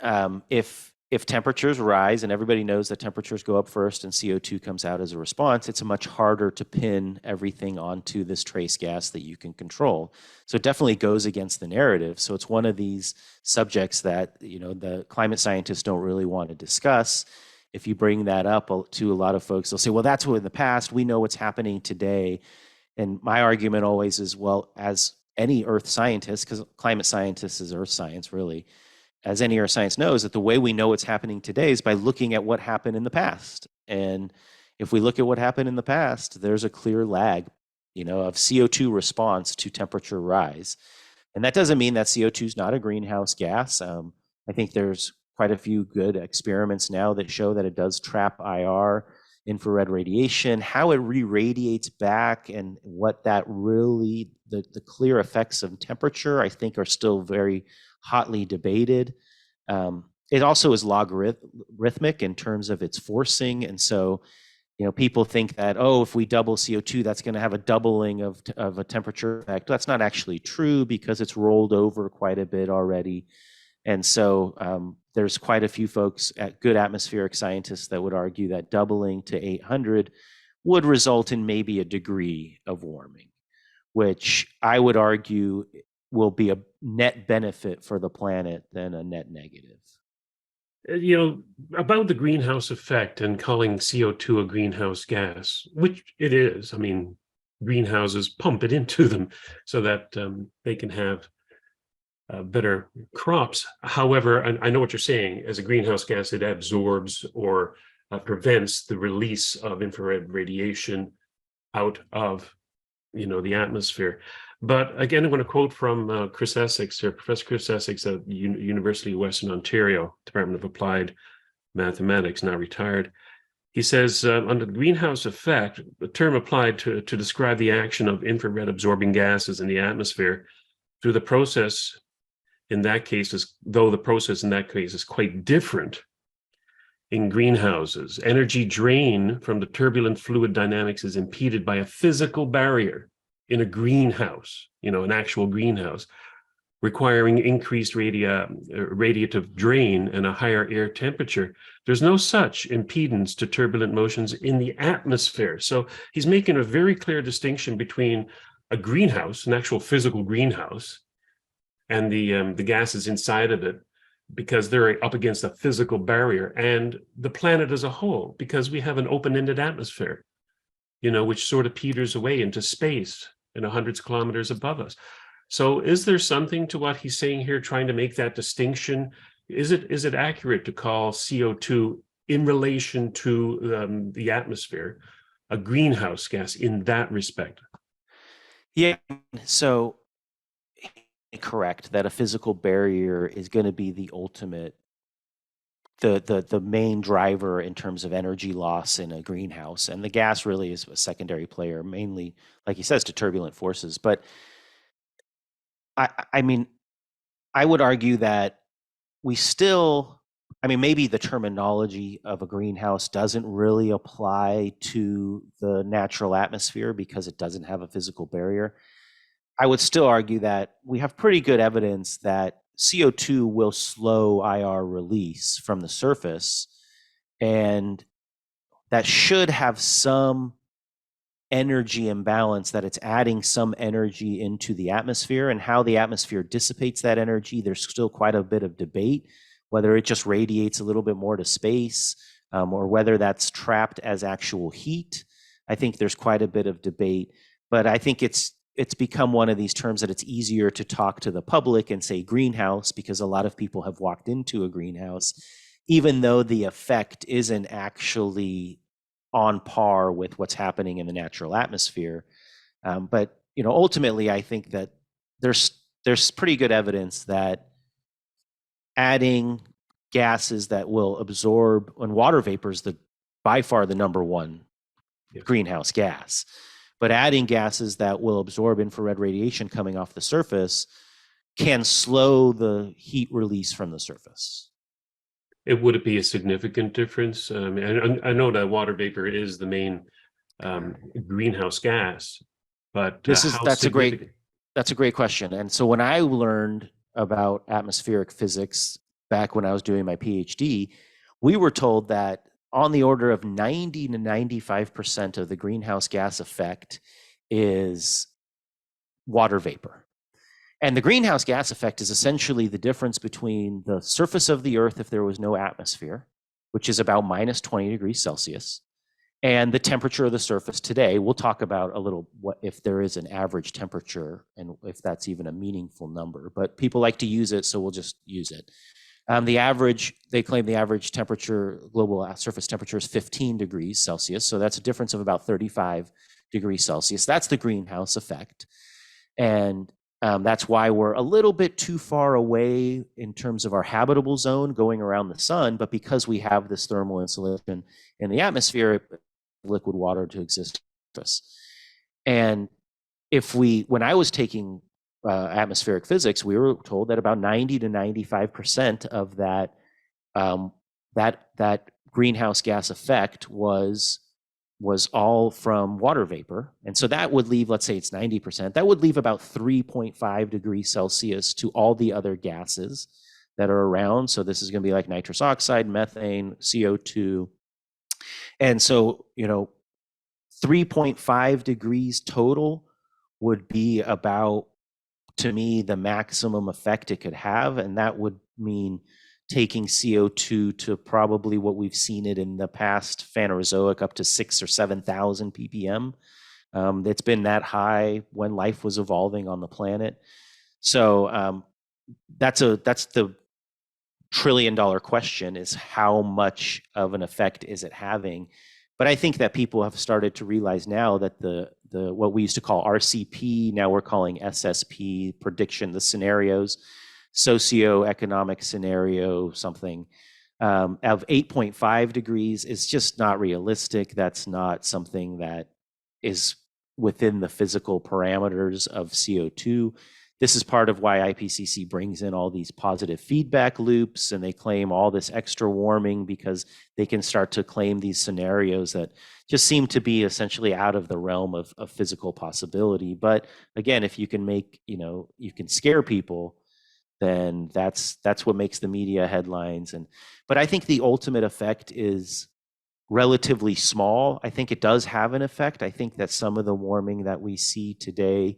if if temperatures rise, and everybody knows that temperatures go up first and CO2 comes out as a response, it's much harder to pin everything onto this trace gas that you can control. So it definitely goes against the narrative. So it's one of these subjects that, you know, the climate scientists don't really want to discuss. If you bring that up to a lot of folks, they'll say, well, that's what in the past, we know what's happening today. And my argument always is, well, as any earth scientist, because climate scientist is earth science really, as any earth science knows, that the way we know what's happening today is by looking at what happened in the past. And if we look at what happened in the past, there's a clear lag, you know, of CO2 response to temperature rise. And that doesn't mean that CO2 is not a greenhouse gas. I think there's quite a few good experiments now that show that it does trap IR, infrared radiation, how it re-radiates back, and what that really, the clear effects of temperature, I think, are still very hotly debated. It also is logarithmic in terms of its forcing. And so, you know, people think that, oh, if we double CO2, that's going to have a doubling of a temperature effect. That's not actually true because it's rolled over quite a bit already. And so there's quite a few folks, good atmospheric scientists, that would argue that doubling to 800 would result in maybe a degree of warming, which I would argue will be a net benefit for the planet than a net negative. You know, about the greenhouse effect and calling CO2 a greenhouse gas, which it is. I mean, greenhouses pump it into them so that they can have better crops. However, I know what you're saying. As a greenhouse gas, it absorbs or prevents the release of infrared radiation out of, you know, the atmosphere. But again, I'm going to quote from Chris Essex here, Professor Chris Essex at the University of Western Ontario, Department of Applied Mathematics, now retired. He says, under the greenhouse effect, the term applied to describe the action of infrared absorbing gases in the atmosphere through the process in that case is, though the process in that case is quite different in greenhouses. Energy drain from the turbulent fluid dynamics is impeded by a physical barrier in a greenhouse, you know, an actual greenhouse, requiring increased radiative drain and a higher air temperature. There's no such impedance to turbulent motions in the atmosphere. So he's making a very clear distinction between a greenhouse, an actual physical greenhouse, and the gases inside of it, because they're up against a physical barrier, and the planet as a whole, because we have an open-ended atmosphere, you know, which sort of peters away into space, you know, hundreds of kilometers above us. So is there something to what he's saying here, trying to make that distinction? Is it accurate to call CO2 in relation to the atmosphere a greenhouse gas in that respect? Yeah, so correct that a physical barrier is going to be the ultimate, the main driver in terms of energy loss in a greenhouse, and the gas really is a secondary player, mainly, like he says, to turbulent forces. But I mean, I would argue that we still, I mean, maybe the terminology of a greenhouse doesn't really apply to the natural atmosphere because it doesn't have a physical barrier. I would still argue that we have pretty good evidence that CO2 will slow IR release from the surface, and that should have some energy imbalance, that it's adding some energy into the atmosphere, and how the atmosphere dissipates that energy. There's still quite a bit of debate, whether it just radiates a little bit more to space or whether that's trapped as actual heat. I think there's quite a bit of debate, but I think it's become one of these terms that it's easier to talk to the public and say greenhouse because a lot of people have walked into a greenhouse, even though the effect isn't actually on par with what's happening in the natural atmosphere. But you know, ultimately, I think that there's pretty good evidence that adding gases that will absorb, and water vapor is by far the number one greenhouse gas, but adding gases that will absorb infrared radiation coming off the surface can slow the heat release from the surface. Would it be a significant difference? I know that water vapor is the main greenhouse gas, but that's a great question. And so when I learned about atmospheric physics, back when I was doing my PhD, we were told that on the order of 90 to 95% of the greenhouse gas effect is water vapor. And the greenhouse gas effect is essentially the difference between the surface of the Earth if there was no atmosphere, which is about minus 20 degrees Celsius, and the temperature of the surface today. We'll talk about a little what if there is an average temperature and if that's even a meaningful number, but people like to use it, so we'll just use it. They claim the average temperature, global surface temperature is 15 degrees Celsius. So that's a difference of about 35 degrees Celsius. That's the greenhouse effect. And that's why we're a little bit too far away in terms of our habitable zone going around the sun. But because we have this thermal insulation in the atmosphere, liquid water to exist. And when I was taking atmospheric physics, we were told that about 90 to 95% of that greenhouse gas effect was all from water vapor. And so that would leave, let's say it's 90%, that would leave about 3.5 degrees Celsius to all the other gases that are around. So this is going to be like nitrous oxide, methane, CO2. And so, 3.5 degrees total would be about, to me, the maximum effect it could have. And that would mean taking CO2 to probably what we've seen it in the past Phanerozoic, up to 6,000 or 7,000 ppm. It's been that high when life was evolving on the planet. So that's the trillion-dollar question, is how much of an effect is it having? But I think that people have started to realize now that the what we used to call RCP, now we're calling SSP, prediction, the scenarios, socioeconomic scenario, something of 8.5 degrees is just not realistic. That's not something that is within the physical parameters of CO2. This is part of why IPCC brings in all these positive feedback loops, and they claim all this extra warming because they can start to claim these scenarios that just seem to be essentially out of the realm of physical possibility. But again, if you can you can scare people, then that's what makes the media headlines. But I think the ultimate effect is relatively small. I think it does have an effect. I think that some of the warming that we see today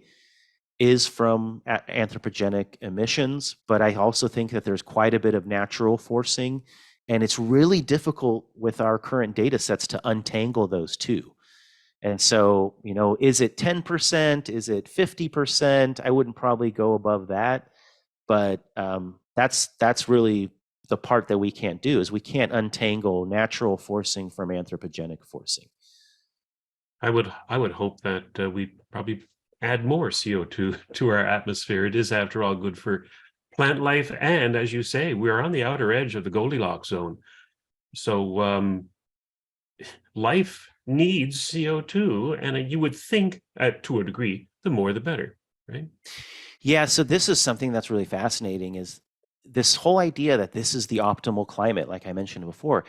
is from anthropogenic emissions, but I also think that there's quite a bit of natural forcing, and it's really difficult with our current data sets to untangle those two. And so, is it 10%? Is it 50%? I wouldn't probably go above that, but that's really the part that we can't do, is we can't untangle natural forcing from anthropogenic forcing. I would hope that we probably add more CO2 to our atmosphere. It is, after all, good for plant life. And as you say, we're on the outer edge of the Goldilocks zone. So life needs CO2. And you would think, to a degree, the more the better, right? Yeah, so this is something that's really fascinating, is this whole idea that this is the optimal climate, like I mentioned before.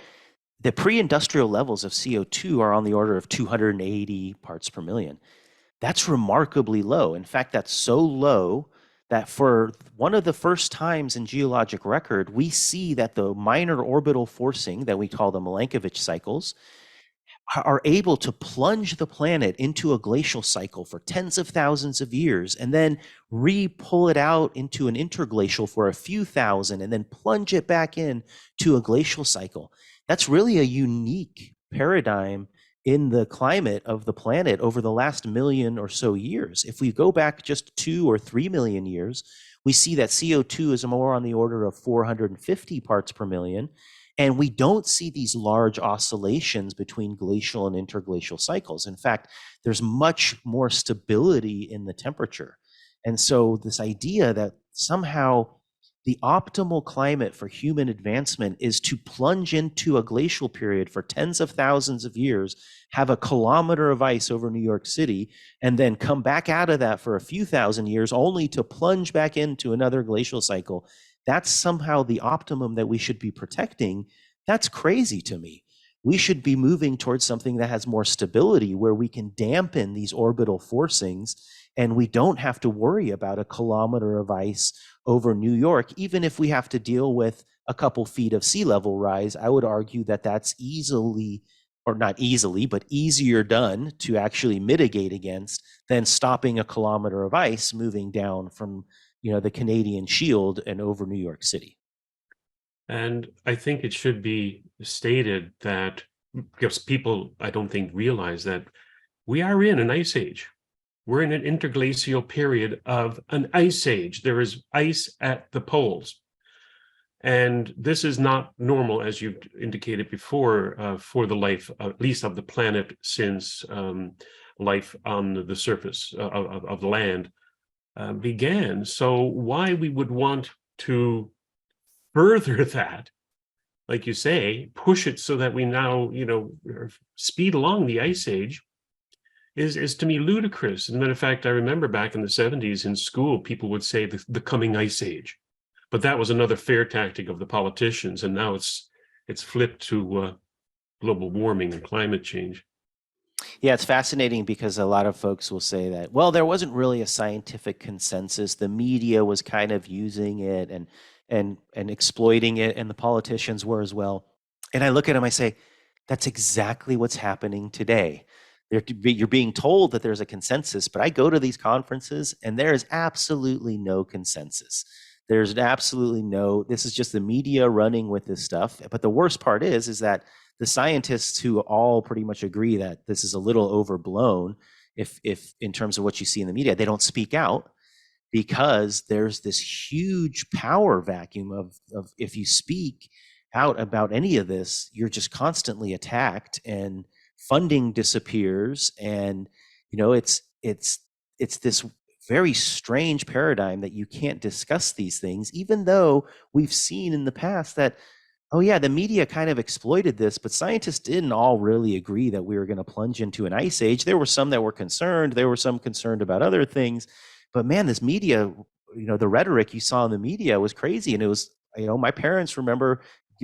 The pre-industrial levels of CO2 are on the order of 280 parts per million. That's remarkably low. In fact, that's so low that for one of the first times in geologic record, we see that the minor orbital forcing that we call the Milankovitch cycles are able to plunge the planet into a glacial cycle for tens of thousands of years, and then re-pull it out into an interglacial for a few thousand, and then plunge it back in to a glacial cycle. That's really a unique paradigm in the climate of the planet over the last million or so years. If we go back just 2 or 3 million years, we see that CO2 is more on the order of 450 parts per million. And we don't see these large oscillations between glacial and interglacial cycles. In fact, there's much more stability in the temperature. And so this idea that somehow the optimal climate for human advancement is to plunge into a glacial period for tens of thousands of years, have a kilometer of ice over New York City, and then come back out of that for a few thousand years, only to plunge back into another glacial cycle. That's somehow the optimum that we should be protecting. That's crazy to me. We should be moving towards something that has more stability, where we can dampen these orbital forcings, and we don't have to worry about a kilometer of ice over New York, even if we have to deal with a couple feet of sea level rise. I would argue that that's easily, or not easily, but easier done to actually mitigate against than stopping a kilometer of ice moving down from, the Canadian Shield and over New York City. And I think it should be stated that, because people, I don't think, realize that we are in an ice age. We're in an interglacial period of an ice age. There is ice at the poles. And this is not normal, as you indicated before, for the life, at least of the planet, since life on the surface of the land began. So why we would want to further that, like you say, push it so that we now, speed along the ice age, is to me ludicrous. As a matter of fact, I remember back in the 70s in school, people would say the coming ice age, but that was another fear tactic of the politicians, and now it's flipped to global warming and climate change. Yeah, it's fascinating because a lot of folks will say that, well, there wasn't really a scientific consensus. The media was kind of using it and exploiting it, and the politicians were as well. And I look at them, I say, that's exactly what's happening today. You're being told that there's a consensus, but I go to these conferences and there is absolutely no consensus. There's absolutely no, this is just the media running with this stuff. But the worst part is that the scientists who all pretty much agree that this is a little overblown, if in terms of what you see in the media, they don't speak out, because there's this huge power vacuum of if you speak out about any of this, you're just constantly attacked and funding disappears. And, it's this very strange paradigm that you can't discuss these things, even though we've seen in the past that, oh yeah, the media kind of exploited this, but scientists didn't all really agree that we were going to plunge into an ice age. There were some that were concerned. There were some concerned about other things. But man, this media, the rhetoric you saw in the media was crazy. And it was, my parents remember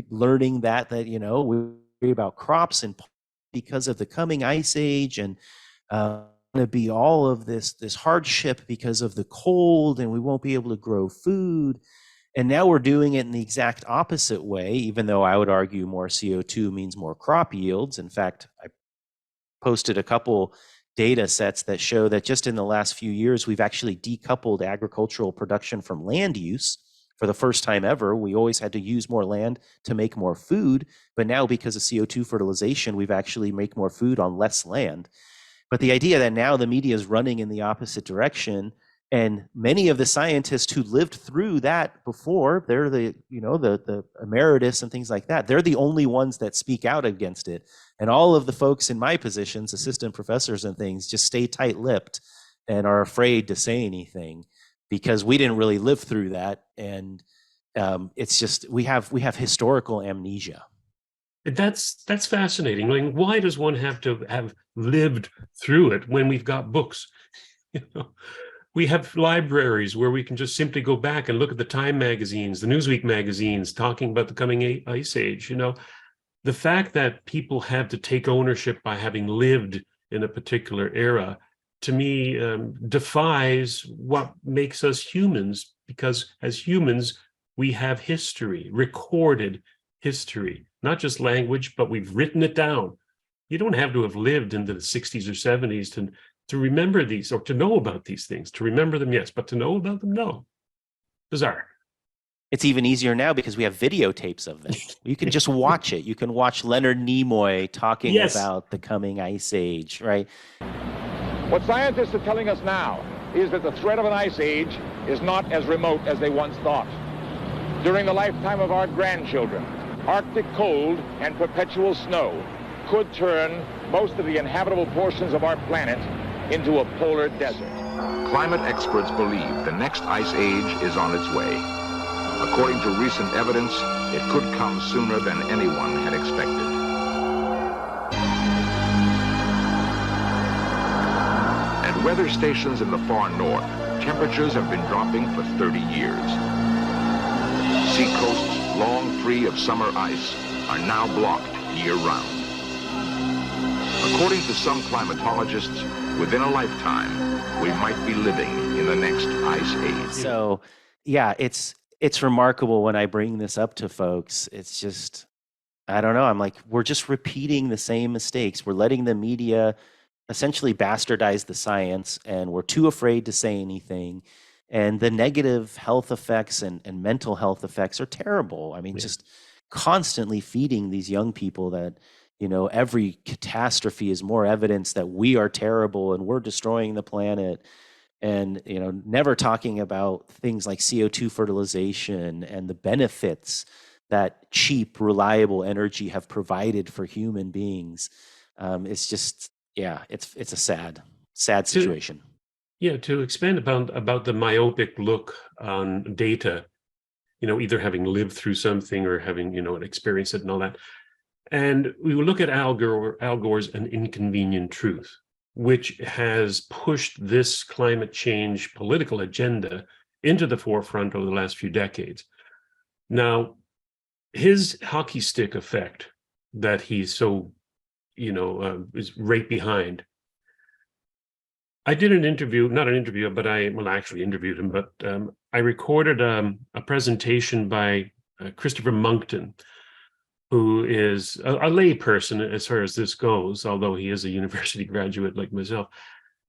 learning that, we worry about crops and because of the coming ice age, and going to be all of this hardship because of the cold, and we won't be able to grow food. And now we're doing it in the exact opposite way, even though I would argue more CO2 means more crop yields. In fact, I posted a couple data sets that show that just in the last few years, we've actually decoupled agricultural production from land use. For the first time ever, we always had to use more land to make more food, but now because of CO2 fertilization, we've actually make more food on less land. But the idea that now the media is running in the opposite direction, and many of the scientists who lived through that before, they're the emeritus and things like that, they're the only ones that speak out against it. And all of the folks in my positions, assistant professors and things, just stay tight-lipped and are afraid to say anything, because we didn't really live through that. And it's just, we have historical amnesia. That's fascinating. I mean, why does one have to have lived through it when we've got books? We have libraries where we can just simply go back and look at the Time magazines, the Newsweek magazines, talking about the coming ice age. The fact that people have to take ownership by having lived in a particular era, to me, defies what makes us humans, because as humans, we have history, recorded history, not just language, but we've written it down. You don't have to have lived in the 60s or 70s to remember these, or to know about these things. To remember them, yes, but to know about them, no. Bizarre. It's even easier now because we have videotapes of them. You can just watch it. You can watch Leonard Nimoy talking about the coming ice age, right? What scientists are telling us now is that the threat of an ice age is not as remote as they once thought. During the lifetime of our grandchildren, Arctic cold and perpetual snow could turn most of the inhabitable portions of our planet into a polar desert. Climate experts believe the next ice age is on its way. According to recent evidence, it could come sooner than anyone had expected. At weather stations in the far north, temperatures have been dropping for 30 years. Seacoasts long free of summer ice are now blocked year-round. According to some climatologists, within a lifetime, we might be living in the next ice age. So Yeah, it's remarkable when I bring this up to folks. It's just, I don't know. I'm like, we're just repeating the same mistakes. We're letting the media essentially bastardize the science, and we're too afraid to say anything. And the negative health effects and mental health effects are terrible. I mean, Yeah. just constantly feeding these young people that, every catastrophe is more evidence that we are terrible and we're destroying the planet. And, never talking about things like CO2 fertilization and the benefits that cheap, reliable energy have provided for human beings. It's just, yeah, it's a sad To situation. to expand about the myopic look on data, either having lived through something or having, experienced it and all that. And we will look at Al Gore's An Inconvenient Truth, which has pushed this climate change political agenda into the forefront over the last few decades. Now, his hockey stick effect that he's so, is right behind. I did an interview, not an interview, but I actually interviewed him, but I recorded a presentation by Christopher Monkton, who is a lay person as far as this goes, although he is a university graduate like myself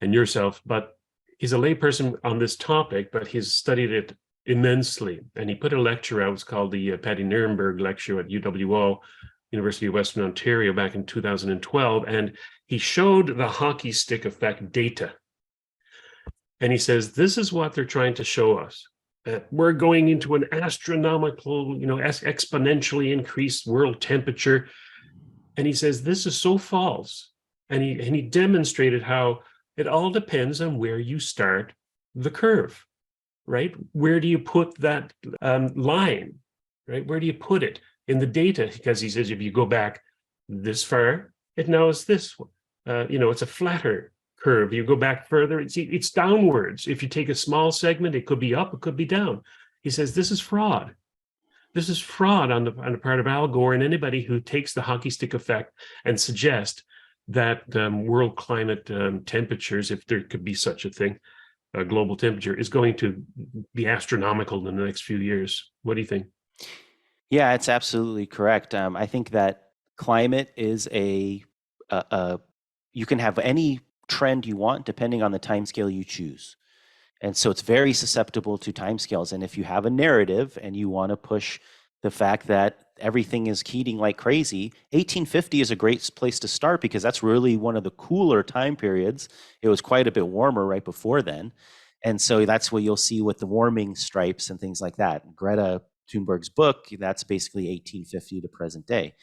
and yourself, but he's a lay person on this topic, but he's studied it immensely. And he put a lecture out, it's called the Patty Nirenberg Lecture at UWO, University of Western Ontario, back in 2012. And he showed the hockey stick effect data. And he says, this is what they're trying to show us, that we're going into an astronomical, exponentially increased world temperature. And he says, this is so false. And he demonstrated how it all depends on where you start the curve, right? Where do you put that line, right? Where do you put it in the data? Because he says, if you go back this far, it now is this one. It's a flatter curve. You go back further, it's downwards. If you take a small segment, it could be up, it could be down. He says, this is fraud. This is fraud on the part of Al Gore and anybody who takes the hockey stick effect and suggest that world climate temperatures, if there could be such a thing, global temperature, is going to be astronomical in the next few years. What do you think? Yeah, it's absolutely correct. I think that climate is you can have any trend you want depending on the timescale you choose. And so it's very susceptible to timescales. And if you have a narrative and you want to push the fact that everything is heating like crazy, 1850 is a great place to start because that's really one of the cooler time periods. It was quite a bit warmer right before then. And so that's what you'll see with the warming stripes and things like that. Greta Thunberg's book, that's basically 1850 to present day.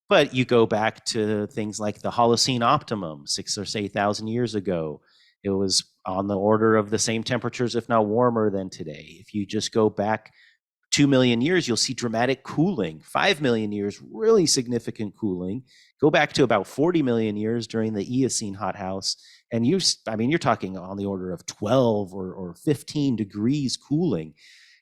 But you go back to things like the Holocene optimum, 6,000 or 8,000 years ago. It was on the order of the same temperatures, if not warmer than today. If you just go back 2 million years, you'll see dramatic cooling. 5 million years, really significant cooling. Go back to about 40 million years during the Eocene hothouse, and you're talking on the order of 12 or 15 degrees cooling.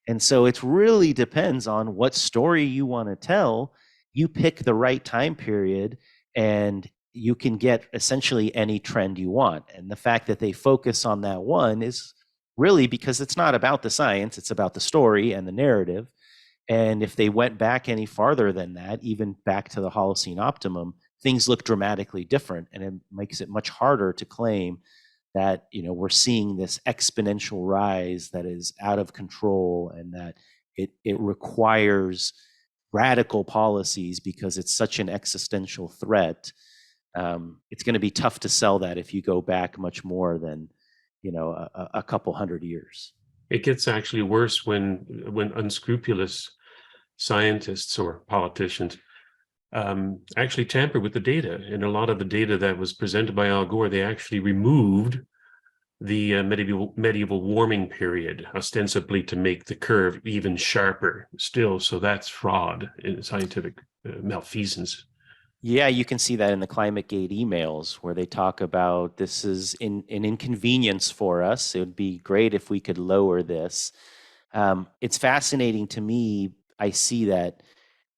And so it really depends on what story you want to tell. You pick the right time period and you can get essentially any trend you want. And the fact that they focus on that one is really because it's not about the science, it's about the story and the narrative. And if they went back any farther than that, even back to the Holocene optimum, things look dramatically different. And it makes it much harder to claim that, we're seeing this exponential rise that is out of control and that it requires radical policies because it's such an existential threat. It's going to be tough to sell that if you go back much more than, a couple hundred years. It gets actually worse when unscrupulous scientists or politicians actually tamper with the data. And a lot of the data that was presented by Al Gore, they actually removed the medieval warming period, ostensibly to make the curve even sharper still. So that's fraud in scientific malfeasance. Yeah, you can see that in the ClimateGate emails where they talk about this is an inconvenience for us. It would be great if we could lower this. It's fascinating to me. I see that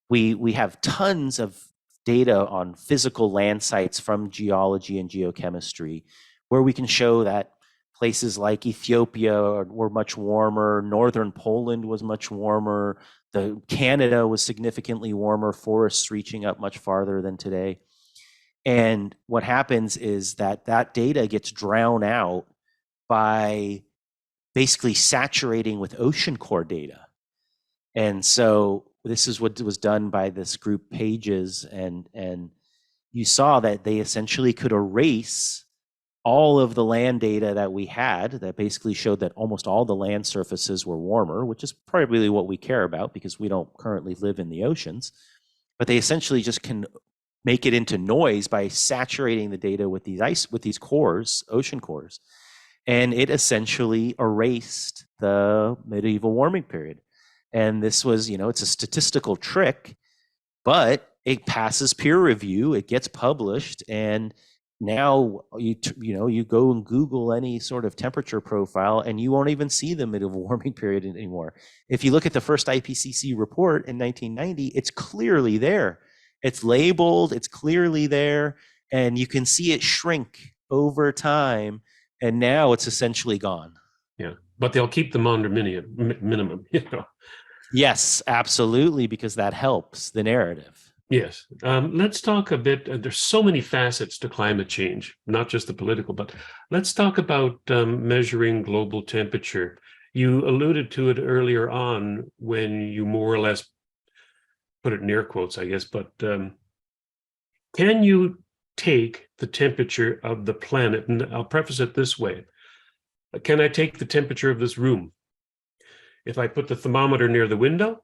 we have tons of data on physical land sites from geology and geochemistry where we can show that Places like Ethiopia were much warmer. Northern Poland was much warmer. Canada was significantly warmer, forests reaching up much farther than today. And what happens is that data gets drowned out by basically saturating with ocean core data. And so this is what was done by this group Pages, and you saw that they essentially could erase all of the land data that we had that basically showed that almost all the land surfaces were warmer, which is probably what we care about because we don't currently live in the oceans. But they essentially just can make it into noise by saturating the data with these cores, ocean cores. And it essentially erased the medieval warming period. And this was, it's a statistical trick, but it passes peer review, it gets published, and now you go and Google any sort of temperature profile and you won't even see the medieval warming period anymore. If you look at the first IPCC report in 1990, it's clearly there. It's labeled, it's clearly there, and you can see it shrink over time, and now it's essentially gone. Yeah, but they'll keep them under minimum. Yes, absolutely, because that helps the narrative. Yes. Let's talk a bit. There's so many facets to climate change, not just the political, but let's talk about measuring global temperature. You alluded to it earlier on when you more or less put it in air quotes, I guess, but can you take the temperature of the planet? And I'll preface it this way. Can I take the temperature of this room? If I put the thermometer near the window,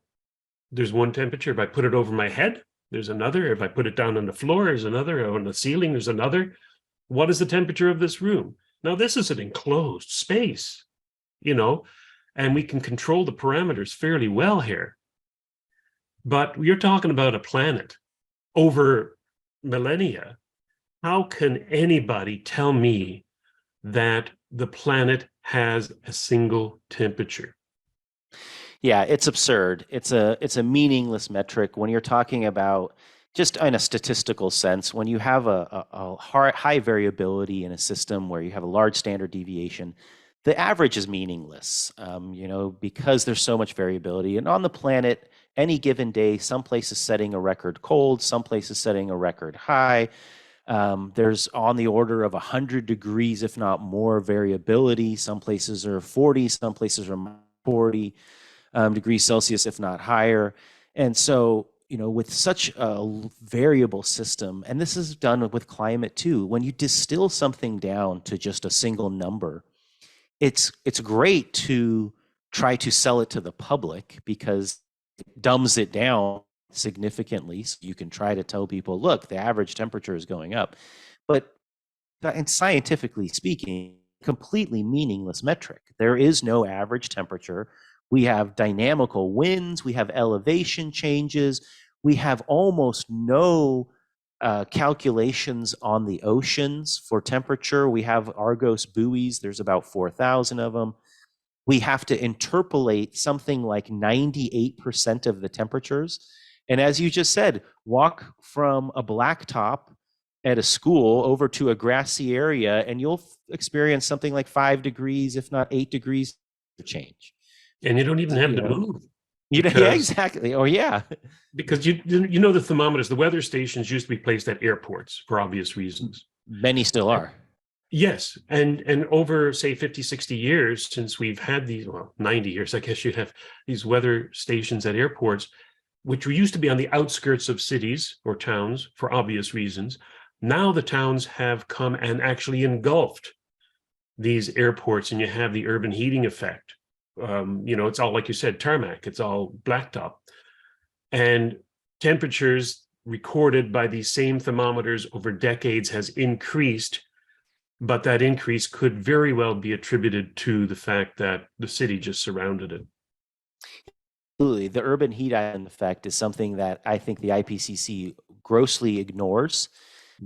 there's one temperature. If I put it over my head, there's another. If I put it down on the floor, there's another. On the ceiling, there's another. What is the temperature of this room? Now, this is an enclosed space, and we can control the parameters fairly well here. But you're talking about a planet over millennia. How can anybody tell me that the planet has a single temperature? Yeah, it's absurd. It's a meaningless metric when you're talking about, just in a statistical sense, when you have a high variability in a system where you have a large standard deviation, the average is meaningless, because there's so much variability. And on the planet, any given day, some places setting a record cold, some places setting a record high. There's on the order of 100 degrees, if not more, variability. Some places are 40, some places are 40 degrees Celsius, if not higher. And so, with such a variable system, and this is done with climate too, when you distill something down to just a single number, it's great to try to sell it to the public because it dumbs it down significantly. So you can try to tell people, look, the average temperature is going up. But and scientifically speaking, completely meaningless metric. There is no average temperature. We have dynamical winds, we have elevation changes, we have almost no calculations on the oceans for temperature. We have Argos buoys, there's about 4,000 of them. We have to interpolate something like 98% of the temperatures. And as you just said, walk from a blacktop at a school over to a grassy area, and you'll experience something like 5 degrees, if not 8 degrees of change. And you don't even have to move. Yeah, exactly. Oh, yeah. Because the thermometers, the weather stations used to be placed at airports for obvious reasons. Many still are. Yes. And over, say, 50, 60 years since we've had these, 90 years, I guess you have these weather stations at airports, which used to be on the outskirts of cities or towns for obvious reasons. Now the towns have come and actually engulfed these airports, and you have the urban heating effect. It's all, like you said, tarmac, it's all blacktop. And temperatures recorded by these same thermometers over decades has increased, but that increase could very well be attributed to the fact that the city just surrounded it. Absolutely. The urban heat island effect is something that I think the IPCC grossly ignores.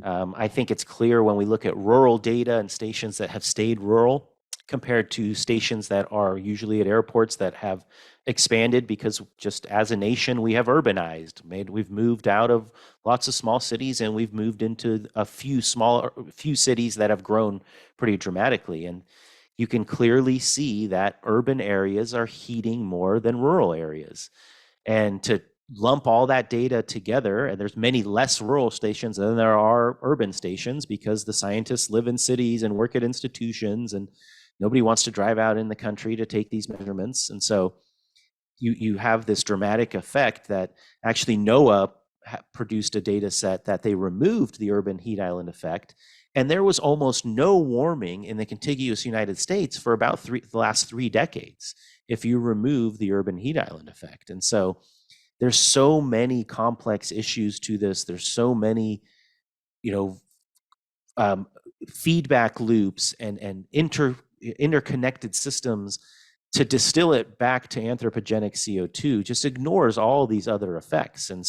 I think it's clear when we look at rural data and stations that have stayed rural compared to stations that are usually at airports that have expanded, because just as a nation, we have urbanized. We've moved out of lots of small cities and we've moved into a few cities that have grown pretty dramatically. And, you can clearly see that urban areas are heating more than rural areas. And to lump all that data together, and there's many less rural stations than there are urban stations because the scientists live in cities and work at institutions, and nobody wants to drive out in the country to take these measurements. And so you have this dramatic effect that actually NOAA produced a data set that they removed the urban heat island effect, and there was almost no warming in the contiguous United States for about the last 3 decades if you remove the urban heat island effect. And so there's so many complex issues to this. There's so many, feedback loops and interconnected systems. To distill it back to anthropogenic CO2 just ignores all these other effects. And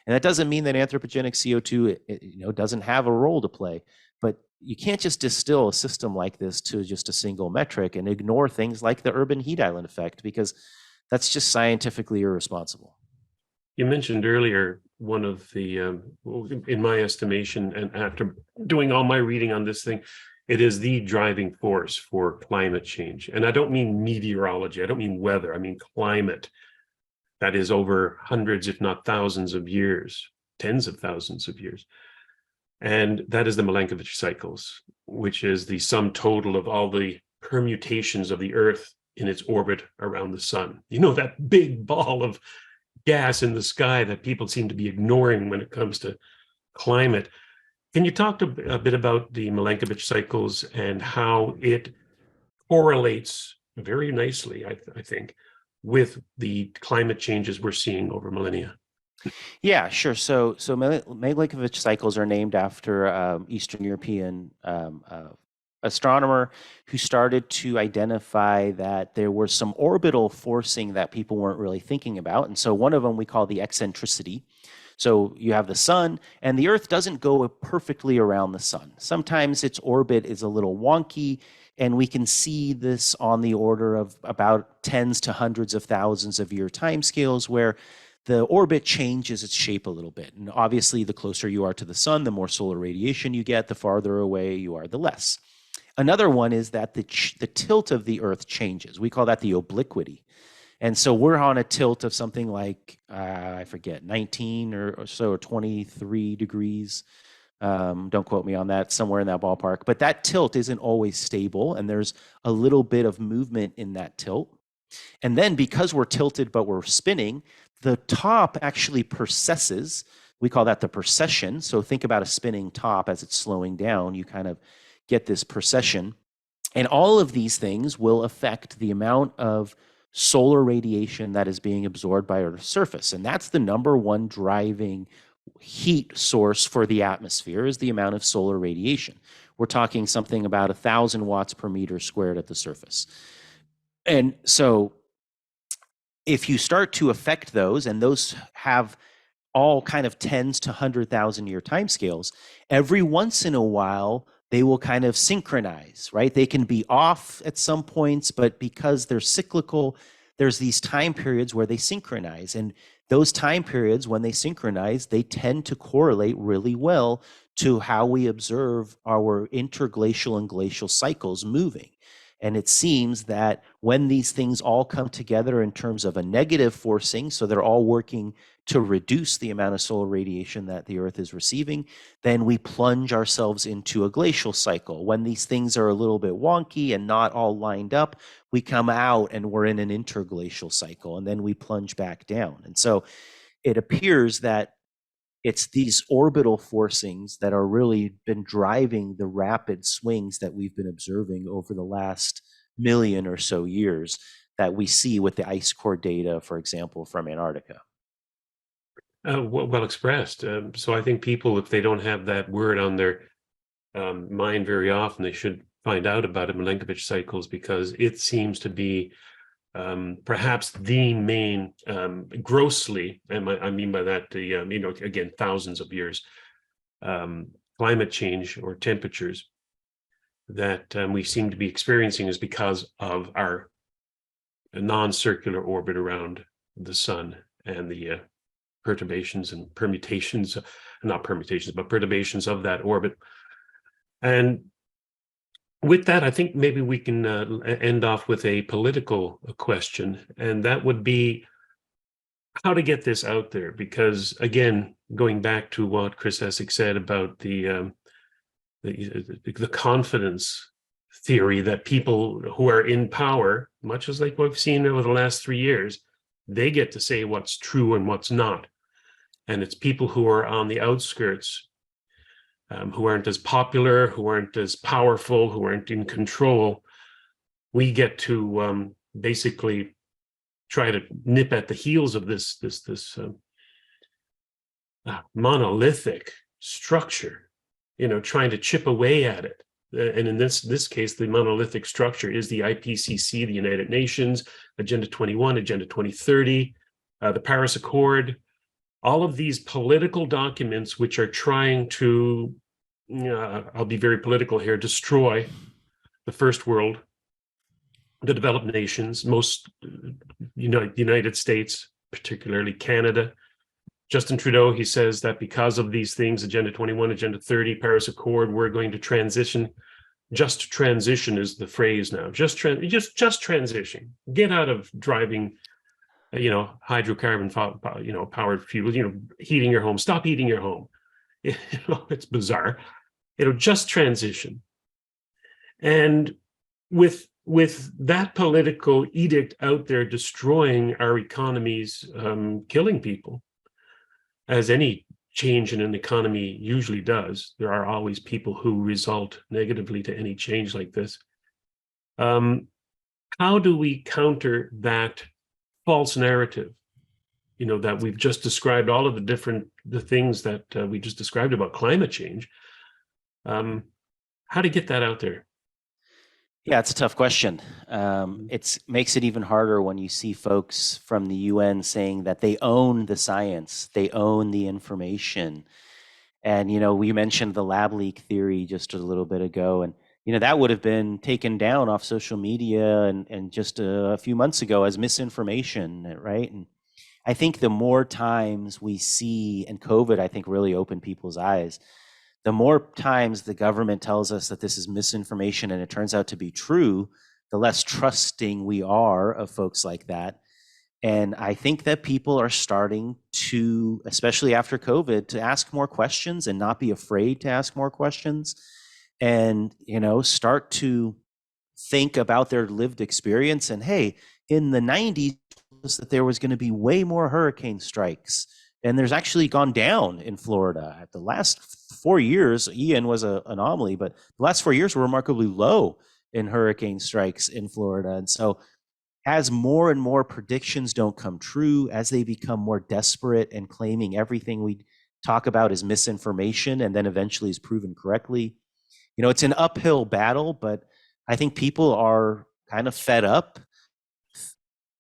that doesn't mean that anthropogenic CO2 doesn't have a role to play, but you can't just distill a system like this to just a single metric and ignore things like the urban heat island effect, because that's just scientifically irresponsible. You mentioned earlier one of the, in my estimation, and after doing all my reading on this thing, it is the driving force for climate change. And I don't mean meteorology, I don't mean weather, I mean climate. That is over hundreds, if not thousands of years, tens of thousands of years. And that is the Milankovitch cycles, which is the sum total of all the permutations of the Earth in its orbit around the sun. That big ball of gas in the sky that people seem to be ignoring when it comes to climate. Can you talk a bit about the Milankovitch cycles and how it correlates very nicely, I think, with the climate changes we're seeing over millennia? Yeah, sure. So Milankovitch cycles are named after Eastern European astronomer who started to identify that there was some orbital forcing that people weren't really thinking about. And so one of them we call the eccentricity. So you have the sun, and the Earth doesn't go perfectly around the sun. Sometimes its orbit is a little wonky, and we can see this on the order of about tens to hundreds of thousands of year timescales, where the orbit changes its shape a little bit. And obviously, the closer you are to the sun, the more solar radiation you get. The farther away you are, the less. Another one is that the tilt of the Earth changes. We call that the obliquity. And so we're on a tilt of something like, I forget, 19 or so, or 23 degrees. Don't quote me on that, somewhere in that ballpark. But that tilt isn't always stable, and there's a little bit of movement in that tilt. And then because we're tilted but we're spinning, the top actually precesses. We call that the precession. So think about a spinning top as it's slowing down. You kind of get this precession. And all of these things will affect the amount of solar radiation that is being absorbed by Earth's surface. And that's the number one driving heat source for the atmosphere, is the amount of solar radiation. We're talking something about 1,000 watts per meter squared at the surface. And so if you start to affect those, and those have all kind of tens to 100,000 year timescales, every once in a while, they will kind of synchronize, right? They can be off at some points, but because they're cyclical, there's these time periods where they synchronize. And those time periods, when they synchronize, they tend to correlate really well to how we observe our interglacial and glacial cycles moving. And it seems that when these things all come together in terms of a negative forcing, so they're all working to reduce the amount of solar radiation that the Earth is receiving, then we plunge ourselves into a glacial cycle. When these things are a little bit wonky and not all lined up, we come out and we're in an interglacial cycle, and then we plunge back down. And so it appears that it's these orbital forcings that are really been driving the rapid swings that we've been observing over the last million or so years that we see with the ice core data, for example, from Antarctica. Well expressed. So I think people, if they don't have that word on their mind very often, they should find out about it, Milankovitch cycles, because it seems to be perhaps the main, grossly, and I mean by that, the again, thousands of years, climate change or temperatures that we seem to be experiencing is because of our non-circular orbit around the sun and the perturbations and permutations, not permutations, but perturbations of that orbit. And with that, I think maybe we can end off with a political question, and that would be how to get this out there. Because again, going back to what Chris Essex said about the confidence theory that people who are in power, much as like what we've seen over the last 3 years, they get to say what's true and what's not. And it's people who are on the outskirts, who aren't as popular, who aren't as powerful, who aren't in control. We get to basically try to nip at the heels of this monolithic structure, trying to chip away at it. And in this case, the monolithic structure is the IPCC, the United Nations, Agenda 21, Agenda 2030, the Paris Accord, all of these political documents which are trying to, I'll be very political here, destroy the first world, the developed nations, most United States, particularly Canada. Justin Trudeau, he says that because of these things, Agenda 21, Agenda 30, Paris Accord, we're going to transition. Just transition is the phrase now. Just transition. Get out of driving, hydrocarbon, powered fuel. Heating your home. Stop heating your home. It's bizarre. Just transition. And with that political edict out there destroying our economies, killing people, as any change in an economy usually does, there are always people who result negatively to any change like this. How do we counter that false narrative, that we've just described, all of the things that we just described about climate change? How to get that out there? Yeah, it's a tough question. It makes it even harder when you see folks from the UN saying that they own the science, they own the information. And, we mentioned the lab leak theory just a little bit ago, and, that would have been taken down off social media and just a few months ago as misinformation, right? And I think the more times we see, and COVID, I think, really opened people's eyes, the more times the government tells us that this is misinformation and it turns out to be true, the less trusting we are of folks like that. And I think that people are starting to, especially after COVID, to ask more questions and not be afraid to ask more questions, and, start to think about their lived experience. And hey, in the 90s, that there was going to be way more hurricane strikes. And there's actually gone down in Florida. At the last 4 years, Ian was an anomaly, but the last 4 years were remarkably low in hurricane strikes in Florida. And so as more and more predictions don't come true, as they become more desperate and claiming everything we talk about is misinformation and then eventually is proven correctly, it's an uphill battle, but I think people are kind of fed up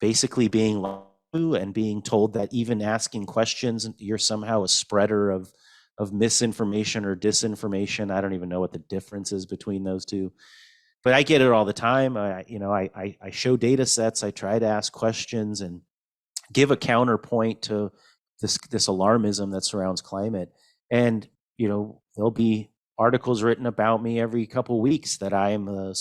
basically being lied to and being told that even asking questions, you're somehow a spreader of misinformation or disinformation. I don't even know what the difference is between those two, but I get it all the time. I show data sets. I try to ask questions and give a counterpoint to this alarmism that surrounds climate. And, there'll be articles written about me every couple of weeks that I'm a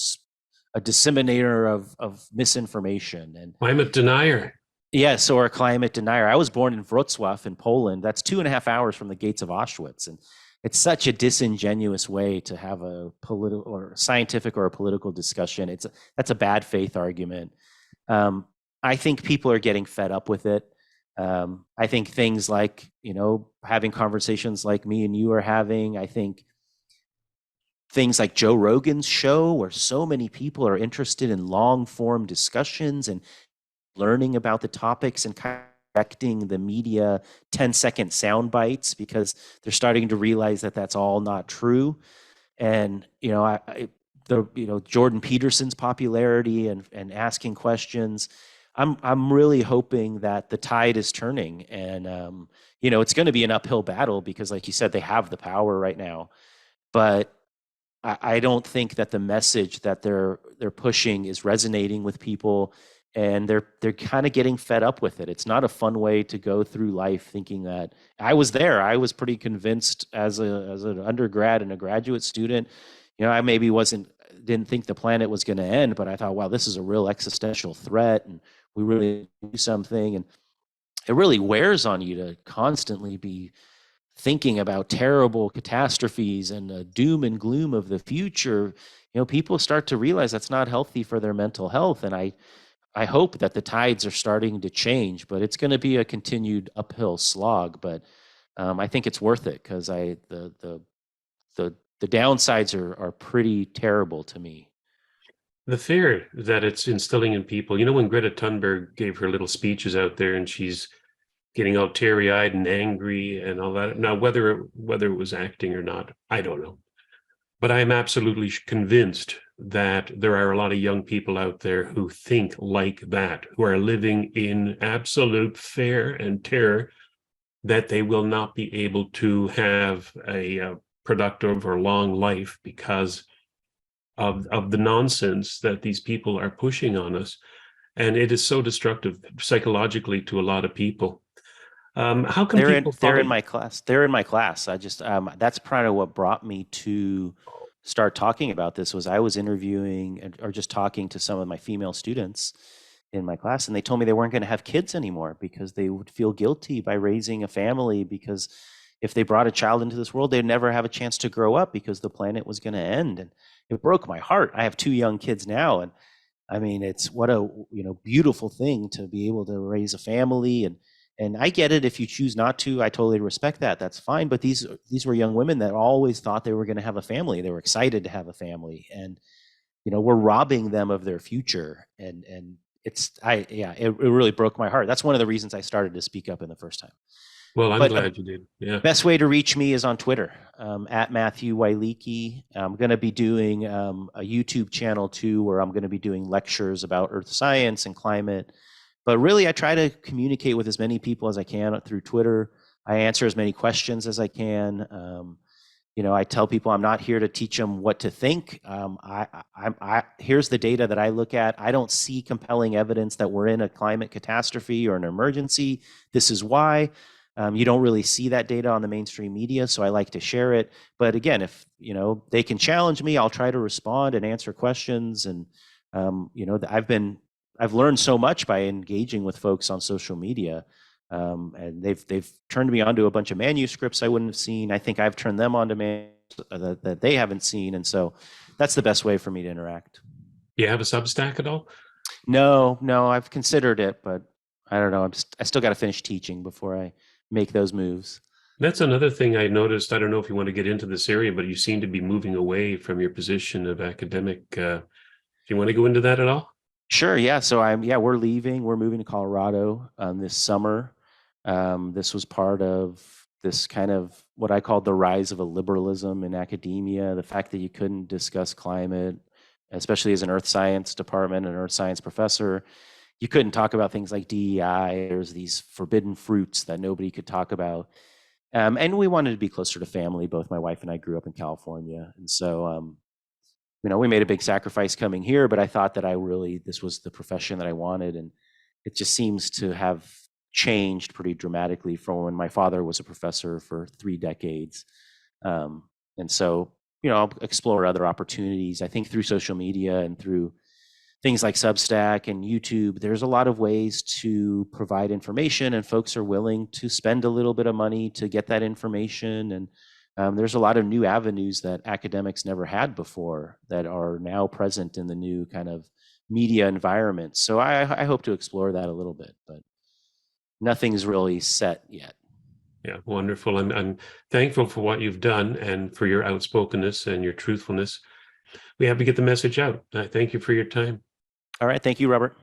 disseminator of misinformation and climate denier. Yes, or a climate denier. I was born in Wrocław in Poland. That's 2.5 hours from the gates of Auschwitz. And it's such a disingenuous way to have a political or scientific or a political discussion. That's a bad faith argument. I think people are getting fed up with it. I think things like, having conversations like me and you are having, I think things like Joe Rogan's show, where so many people are interested in long form discussions and learning about the topics and correcting the media 10-second sound bites because they're starting to realize that that's all not true. And, Jordan Peterson's popularity and asking questions, I'm really hoping that the tide is turning, and it's going to be an uphill battle because, like you said, they have the power right now, but I don't think that the message that they're pushing is resonating with people, and they're kind of getting fed up with it. It's not a fun way to go through life thinking that. I was there. I was pretty convinced as an undergrad and a graduate student. I maybe wasn't didn't think the planet was going to end, but I thought, wow, this is a real existential threat, and we really do something. And it really wears on you to constantly be thinking about terrible catastrophes and the doom and gloom of the future. People start to realize that's not healthy for their mental health. And I hope that the tides are starting to change, but it's going to be a continued uphill slog. But I think it's worth it, because the downsides are pretty terrible to me. The fear that it's instilling in people, when Greta Thunberg gave her little speeches out there and she's getting all teary-eyed and angry and all that. Now, whether it was acting or not, I don't know. But I am absolutely convinced that there are a lot of young people out there who think like that, who are living in absolute fear and terror that they will not be able to have a productive or long life because of the nonsense that these people are pushing on us. And it is so destructive psychologically to a lot of people. How come they're in my class? They're in my class. I just that's part of what brought me to start talking about this. Was I was interviewing or just talking to some of my female students in my class, and they told me they weren't going to have kids anymore because they would feel guilty by raising a family, because if they brought a child into this world, they'd never have a chance to grow up because the planet was going to end. And it broke my heart. I have 2 young kids now, and I mean, it's what a beautiful thing to be able to raise a family. And I get it if you choose not to. I totally respect that. That's fine. But these were young women that always thought they were going to have a family. They were excited to have a family, and we're robbing them of their future. And it really broke my heart. That's one of the reasons I started to speak up in the first time. Well, I'm glad you did. Yeah. Best way to reach me is on Twitter, at Matthew Wielicki. I'm going to be doing a YouTube channel too, where I'm going to be doing lectures about earth science and climate. But really, I try to communicate with as many people as I can through Twitter. I answer as many questions as I can. I tell people I'm not here to teach them what to think. Here's the data that I look at. I don't see compelling evidence that we're in a climate catastrophe or an emergency. This is why. You don't really see that data on the mainstream media, so I like to share it. But again, if they can challenge me, I'll try to respond and answer questions. And I've learned so much by engaging with folks on social media, and they've turned me onto a bunch of manuscripts I wouldn't have seen. I think I've turned them onto that they haven't seen, and so that's the best way for me to interact. Do you have a Substack at all? No, I've considered it, but I don't know. I still got to finish teaching before I make those moves. That's another thing I noticed. I don't know if you want to get into this area, but you seem to be moving away from your position of academic. Do you want to go into that at all? Sure. Yeah. So we're leaving. We're moving to Colorado this summer. This was part of this kind of what I called the rise of a liberalism in academia. The fact that you couldn't discuss climate, especially as an earth science department, an earth science professor, you couldn't talk about things like DEI. There's these forbidden fruits that nobody could talk about. And we wanted to be closer to family. Both my wife and I grew up in California. And so, we made a big sacrifice coming here, but I thought that this was the profession that I wanted. And it just seems to have changed pretty dramatically from when my father was a professor for 3 decades. And so, I'll explore other opportunities. I think through social media and through things like Substack and YouTube, there's a lot of ways to provide information, and folks are willing to spend a little bit of money to get that information. And there's a lot of new avenues that academics never had before that are now present in the new kind of media environment. So I hope to explore that a little bit, but nothing's really set yet. Yeah, wonderful. I'm thankful for what you've done and for your outspokenness and your truthfulness. We have to get the message out. I thank you for your time. All right. Thank you, Robert.